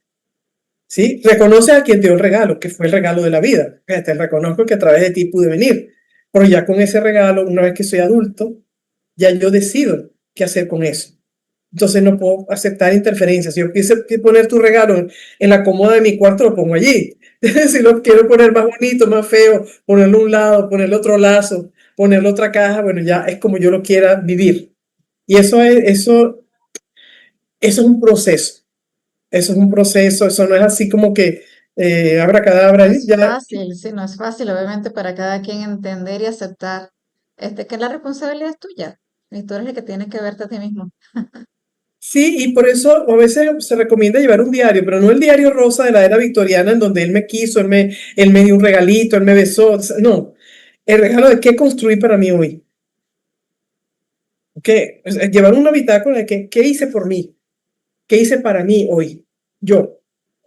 S1: ¿Sí? Reconoce a quien te dio el regalo, que fue el regalo de la vida. Te reconozco que a través de ti pude venir. Pero ya con ese regalo, una vez que soy adulto, ya yo decido qué hacer con eso. Entonces no puedo aceptar interferencias. Si yo quise poner tu regalo en la cómoda de mi cuarto, lo pongo allí. Si lo quiero poner más bonito, más feo, ponerlo a un lado, ponerle otro lazo, ponerle otra caja, bueno, ya es como yo lo quiera vivir. Y eso es un proceso. Eso es un proceso, eso no es así como que
S2: No
S1: abracadabra,
S2: es
S1: ya.
S2: fácil, sí, no es fácil, obviamente, para cada quien entender y aceptar que la responsabilidad es tuya y tú eres el que tienes que verte a ti mismo.
S1: Sí, y por eso a veces se recomienda llevar un diario, pero no el diario rosa de la era victoriana en donde él me quiso, él me dio un regalito, él me besó. No, el regalo de qué construí para mí hoy. Llevar una bitácora de qué hice por mí, qué hice para mí hoy. Yo,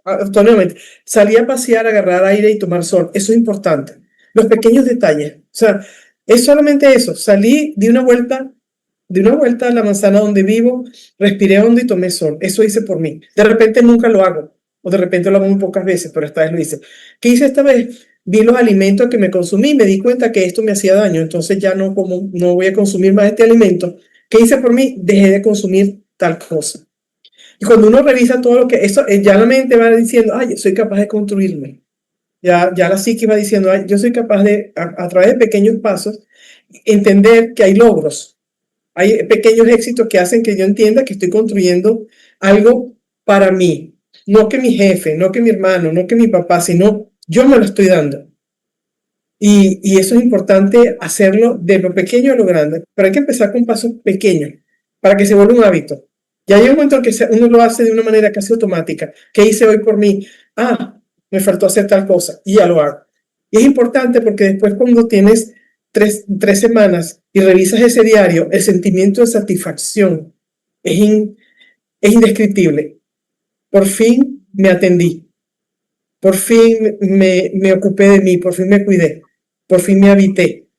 S1: autónomamente, salí a pasear, a agarrar aire y tomar sol. Eso es importante. Los pequeños detalles. O sea, es solamente eso. Salí, di una vuelta a la manzana donde vivo, respiré hondo y tomé sol. Eso hice por mí. De repente nunca lo hago. O de repente lo hago muy pocas veces, pero esta vez lo hice. ¿Qué hice esta vez? Vi los alimentos que me consumí, me di cuenta que esto me hacía daño, entonces ya no voy a consumir más este alimento ¿Qué hice por mí? Dejé de consumir tal cosa. Y cuando uno revisa todo lo que, eso, ya la mente va diciendo, ay, yo soy capaz de construirme. Ya la psique va diciendo, ay, yo soy capaz de, a través de pequeños pasos, entender que hay logros, hay pequeños éxitos que hacen que yo entienda que estoy construyendo algo para mí. No que mi jefe, no que mi hermano, no que mi papá, sino yo me lo estoy dando. Y eso es importante hacerlo de lo pequeño a lo grande, pero hay que empezar con pasos pequeños para que se vuelva un hábito. Ya hay un momento en que uno lo hace de una manera casi automática. ¿Qué hice hoy por mí? Ah, me faltó hacer tal cosa y ya lo hago. Y es importante porque después cuando tienes tres semanas y revisas ese diario, el sentimiento de satisfacción es, es indescriptible. Por fin me atendí, por fin me ocupé de mí, por fin me cuidé, por fin me habité.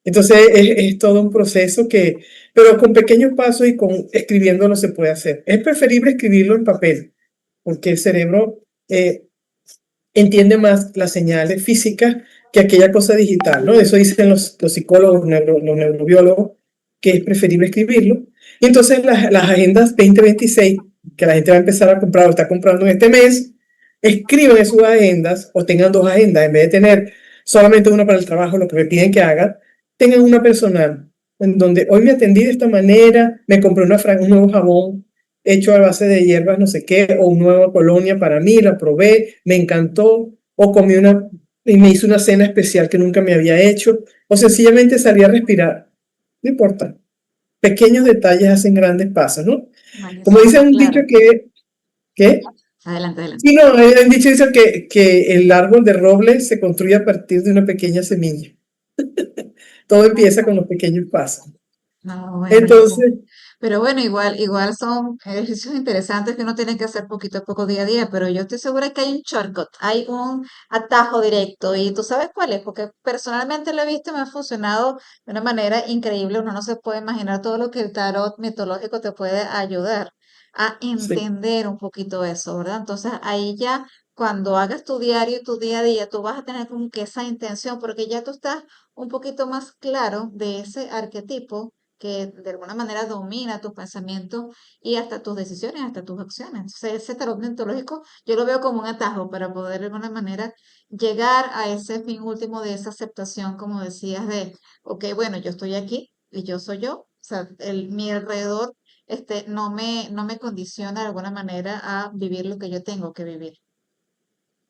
S1: Entonces es todo un proceso pero con pequeños pasos y con escribiéndolo se puede hacer. Es preferible escribirlo en papel, porque el cerebro entiende más las señales físicas que aquella cosa digital, ¿no? Eso dicen los psicólogos, los neurobiólogos, que es preferible escribirlo. Y entonces las agendas 2026, que la gente va a empezar a comprar o está comprando en este mes, escriban en sus agendas o tengan dos agendas, en vez de tener solamente una para el trabajo, lo que me piden que haga, tengan una personal, en donde hoy me atendí de esta manera, me compré un nuevo jabón hecho a base de hierbas no sé qué, o una nueva colonia para mí, la probé, me encantó, o comí y me hice una cena especial que nunca me había hecho, o sencillamente salí a respirar, no importa. Pequeños detalles hacen grandes pasos, ¿no? Como dice
S2: Buenísimo,
S1: un dicho
S2: claro.
S1: ¿qué?
S2: Adelante, adelante.
S1: Sí, no, hay un dicho dice que el árbol de roble se construye a partir de una pequeña semilla. Todo empieza con los pequeños pasos.
S2: No, bueno,
S1: Entonces,
S2: pero bueno, igual son ejercicios interesantes que uno tiene que hacer poquito a poco, día a día, pero yo estoy segura que hay un shortcut, hay un atajo directo y tú sabes cuál es, porque personalmente lo he visto y me ha funcionado de una manera increíble. Uno no se puede imaginar todo lo que el tarot mitológico te puede ayudar a
S1: sí.
S2: entender un poquito eso, ¿verdad? Entonces ahí ya cuando hagas tu diario y tu día a día, tú vas a tener como que esa intención, porque ya tú estás un poquito más claro de ese arquetipo que de alguna manera domina tus pensamientos y hasta tus decisiones, hasta tus acciones. Entonces, ese tarot ontológico yo lo veo como un atajo para poder de alguna manera llegar a ese fin último de esa aceptación, como decías, de, ok, bueno, yo estoy aquí y yo soy yo. O sea, mi alrededor no me condiciona de alguna manera a vivir lo que yo tengo que vivir.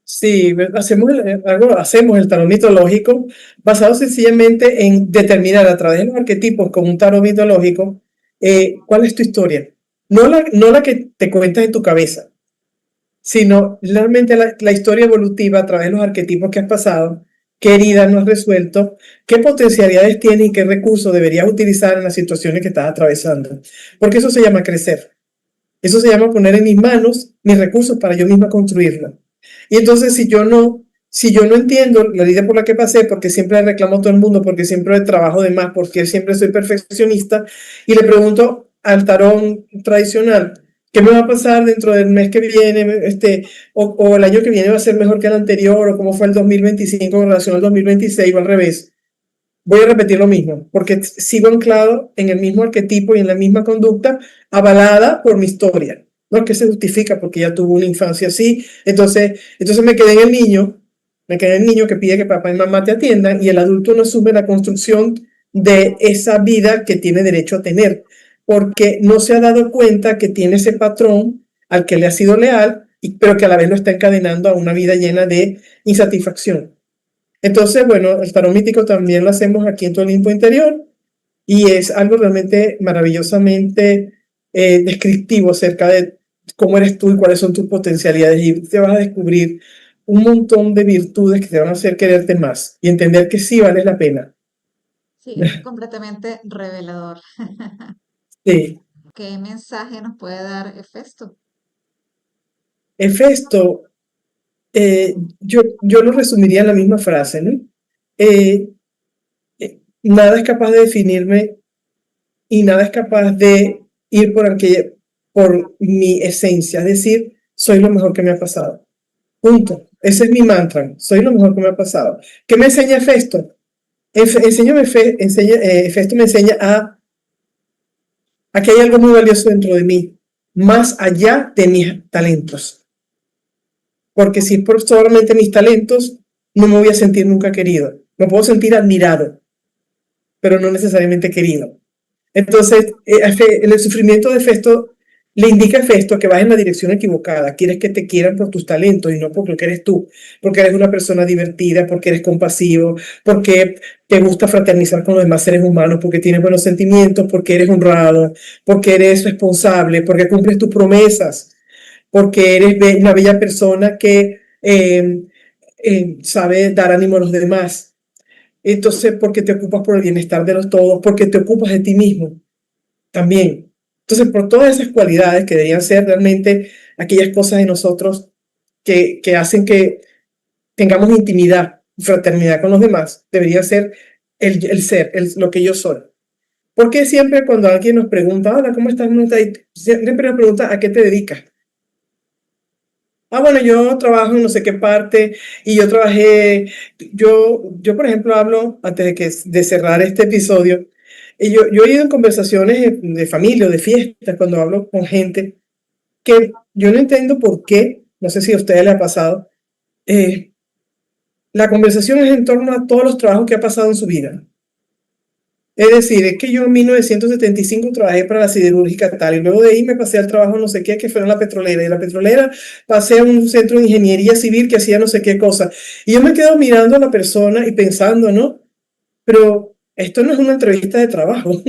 S1: Sí, hacemos el tarot mitológico basado sencillamente en determinar a través de los arquetipos con un tarot mitológico cuál es tu historia. No la que te cuentas en tu cabeza, sino realmente la historia evolutiva a través de los arquetipos que has pasado, qué heridas no has resuelto, qué potencialidades tienes y qué recursos deberías utilizar en las situaciones que estás atravesando. Porque eso se llama crecer. Eso se llama poner en mis manos mis recursos para yo misma construirla. Y entonces si yo no entiendo la vida por la que pasé, porque siempre le reclamo a todo el mundo, porque siempre trabajo de más, porque siempre soy perfeccionista, y le pregunto al tarón tradicional, ¿qué me va a pasar dentro del mes que viene? O el año que viene va a ser mejor que el anterior, o cómo fue el 2025 en relación al 2026, o al revés. Voy a repetir lo mismo, porque sigo anclado en el mismo arquetipo y en la misma conducta, avalada por mi historia. No que se justifica porque ya tuvo una infancia así. Entonces me quedé en el niño que pide que papá y mamá te atiendan y el adulto no asume la construcción de esa vida que tiene derecho a tener, porque no se ha dado cuenta que tiene ese patrón al que le ha sido leal, pero que a la vez lo está encadenando a una vida llena de insatisfacción. Entonces, bueno, el tarot mítico también lo hacemos aquí en tu Olimpo Interior y es algo realmente maravillosamente descriptivo acerca de cómo eres tú y cuáles son tus potencialidades y te vas a descubrir un montón de virtudes que te van a hacer quererte más y entender que sí vales la pena.
S2: Sí, es completamente revelador.
S1: Sí.
S2: ¿Qué mensaje nos puede dar Hefesto?
S1: Hefesto, yo lo resumiría en la misma frase, ¿no? Eh, Nada es capaz de definirme y nada es capaz de ir por mi esencia, es decir, soy lo mejor que me ha pasado. Punto. Ese es mi mantra, soy lo mejor que me ha pasado. ¿Qué me enseña Festo? Festo me enseña a aquí hay algo muy valioso dentro de mí, más allá de mis talentos. Porque si es por solamente mis talentos, no me voy a sentir nunca querido. Me puedo sentir admirado, pero no necesariamente querido. Entonces, en el sufrimiento de Festo, le indica a Festo que vas en la dirección equivocada. Quieres que te quieran por tus talentos y no por lo que eres tú, porque eres una persona divertida, porque eres compasivo, porque te gusta fraternizar con los demás seres humanos, porque tienes buenos sentimientos, porque eres honrado, porque eres responsable, porque cumples tus promesas, porque eres una bella persona que sabe dar ánimo a los demás. Entonces, porque te ocupas por el bienestar de los todos, porque te ocupas de ti mismo también. Entonces, por todas esas cualidades que deberían ser realmente aquellas cosas de nosotros que hacen que tengamos intimidad y fraternidad con los demás, debería ser el ser, lo que yo soy. Porque siempre cuando alguien nos pregunta, hola, ¿cómo estás? Siempre nos pregunta, ¿a qué te dedicas? Ah, bueno, yo trabajo en no sé qué parte y yo trabajé, yo por ejemplo hablo, antes de cerrar este episodio, y yo he ido en conversaciones de familia o de fiestas cuando hablo con gente que yo no entiendo por qué, no sé si a ustedes les ha pasado, eh, la conversación es en torno a todos los trabajos que ha pasado en su vida. Es decir, es que yo en 1975 trabajé para la siderúrgica tal, y luego de ahí me pasé al trabajo no sé qué, que fue en la petrolera, y de la petrolera pasé a un centro de ingeniería civil que hacía no sé qué cosa. Y yo me quedo mirando a la persona y pensando, ¿no? Pero esto no es una entrevista de trabajo.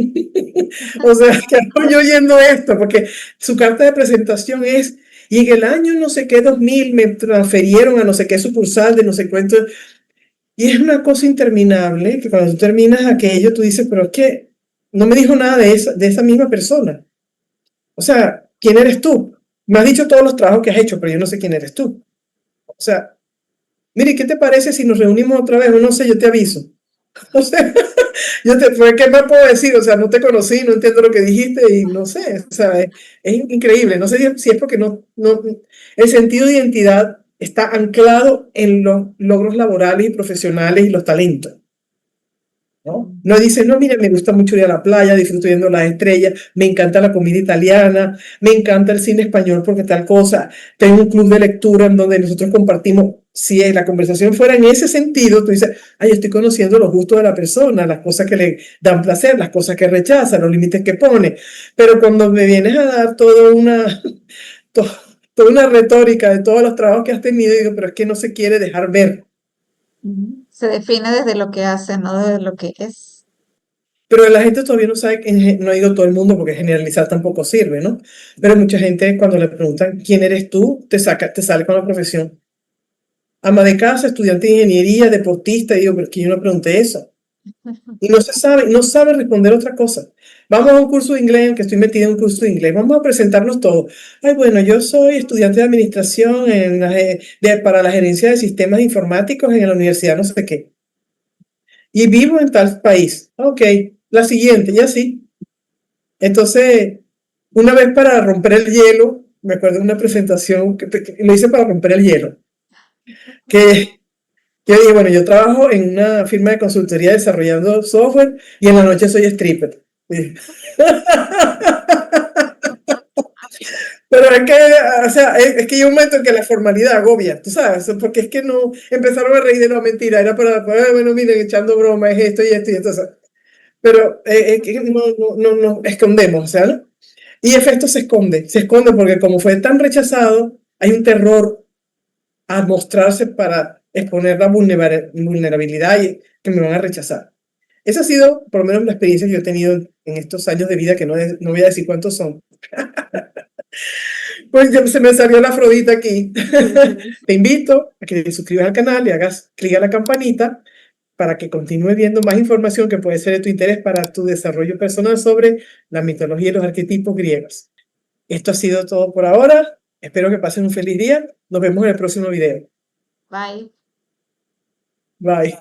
S1: O sea, que hago yo oyendo esto, porque su carta de presentación es, y en el año no sé qué 2000 me transferieron a no sé qué sucursal de no sé cuánto. Y es una cosa interminable que cuando tú terminas aquello, tú dices, pero es que no me dijo nada de esa misma persona. O sea, ¿quién eres tú? Me has dicho todos los trabajos que has hecho, pero yo no sé quién eres tú. O sea, mire, ¿qué te parece si nos reunimos otra vez? O no sé, yo te aviso. O sea, ¿qué me puedo decir? O sea, no te conocí, no entiendo lo que dijiste y no sé. O sea, es increíble. No sé si es porque el sentido de identidad está anclado en los logros laborales y profesionales y los talentos. ¿No? No dice, no, mira, me gusta mucho ir a la playa, disfruto viendo las estrellas, me encanta la comida italiana, me encanta el cine español porque tal cosa, tengo un club de lectura en donde nosotros compartimos, si la conversación fuera en ese sentido, tú dices, ay, estoy conociendo los gustos de la persona, las cosas que le dan placer, las cosas que rechaza, los límites que pone, pero cuando me vienes a dar to- toda una retórica de todos los trabajos que has tenido, digo, pero es que no se quiere dejar ver.
S2: Se define desde lo que hace, no desde lo que es.
S1: Pero la gente todavía no sabe, no digo todo el mundo porque generalizar tampoco sirve, ¿no? Pero mucha gente cuando le preguntan quién eres tú, te sale con la profesión. Ama de casa, estudiante de ingeniería, deportista, y digo, pero es que yo no pregunté eso. Y no sabe responder otra cosa. Vamos a un curso de inglés, que estoy metida en un curso de inglés, vamos a presentarnos todos. Ay, bueno, yo soy estudiante de administración para la gerencia de sistemas informáticos en la universidad, no sé qué. Y vivo en tal país. Ok, la siguiente, y así. Entonces, una vez para romper el hielo, me acuerdo de una presentación que lo hice para romper el hielo, que yo dije, bueno, yo trabajo en una firma de consultoría desarrollando software y en la noche soy stripper. Pero es que, o sea, es que hay un momento en que la formalidad agobia, tú sabes, porque es que no, empezaron a reír de la mentira, era bueno, miren, echando broma, es esto y esto y entonces, pero es que no escondemos, o sea, ¿no? Y efecto se esconde porque como fue tan rechazado, hay un terror a mostrarse para exponer la vulnerabilidad y que me van a rechazar. Esa ha sido, por lo menos, la experiencia que yo he tenido en estos años de vida, que no voy a decir cuántos son. Pues ya se me salió la Afrodita aquí. Te invito a que te suscribas al canal y hagas clic a la campanita para que continúes viendo más información que puede ser de tu interés para tu desarrollo personal sobre la mitología y los arquetipos griegos. Esto ha sido todo por ahora. Espero que pasen un feliz día. Nos vemos en el próximo video.
S2: Bye.
S1: Bye.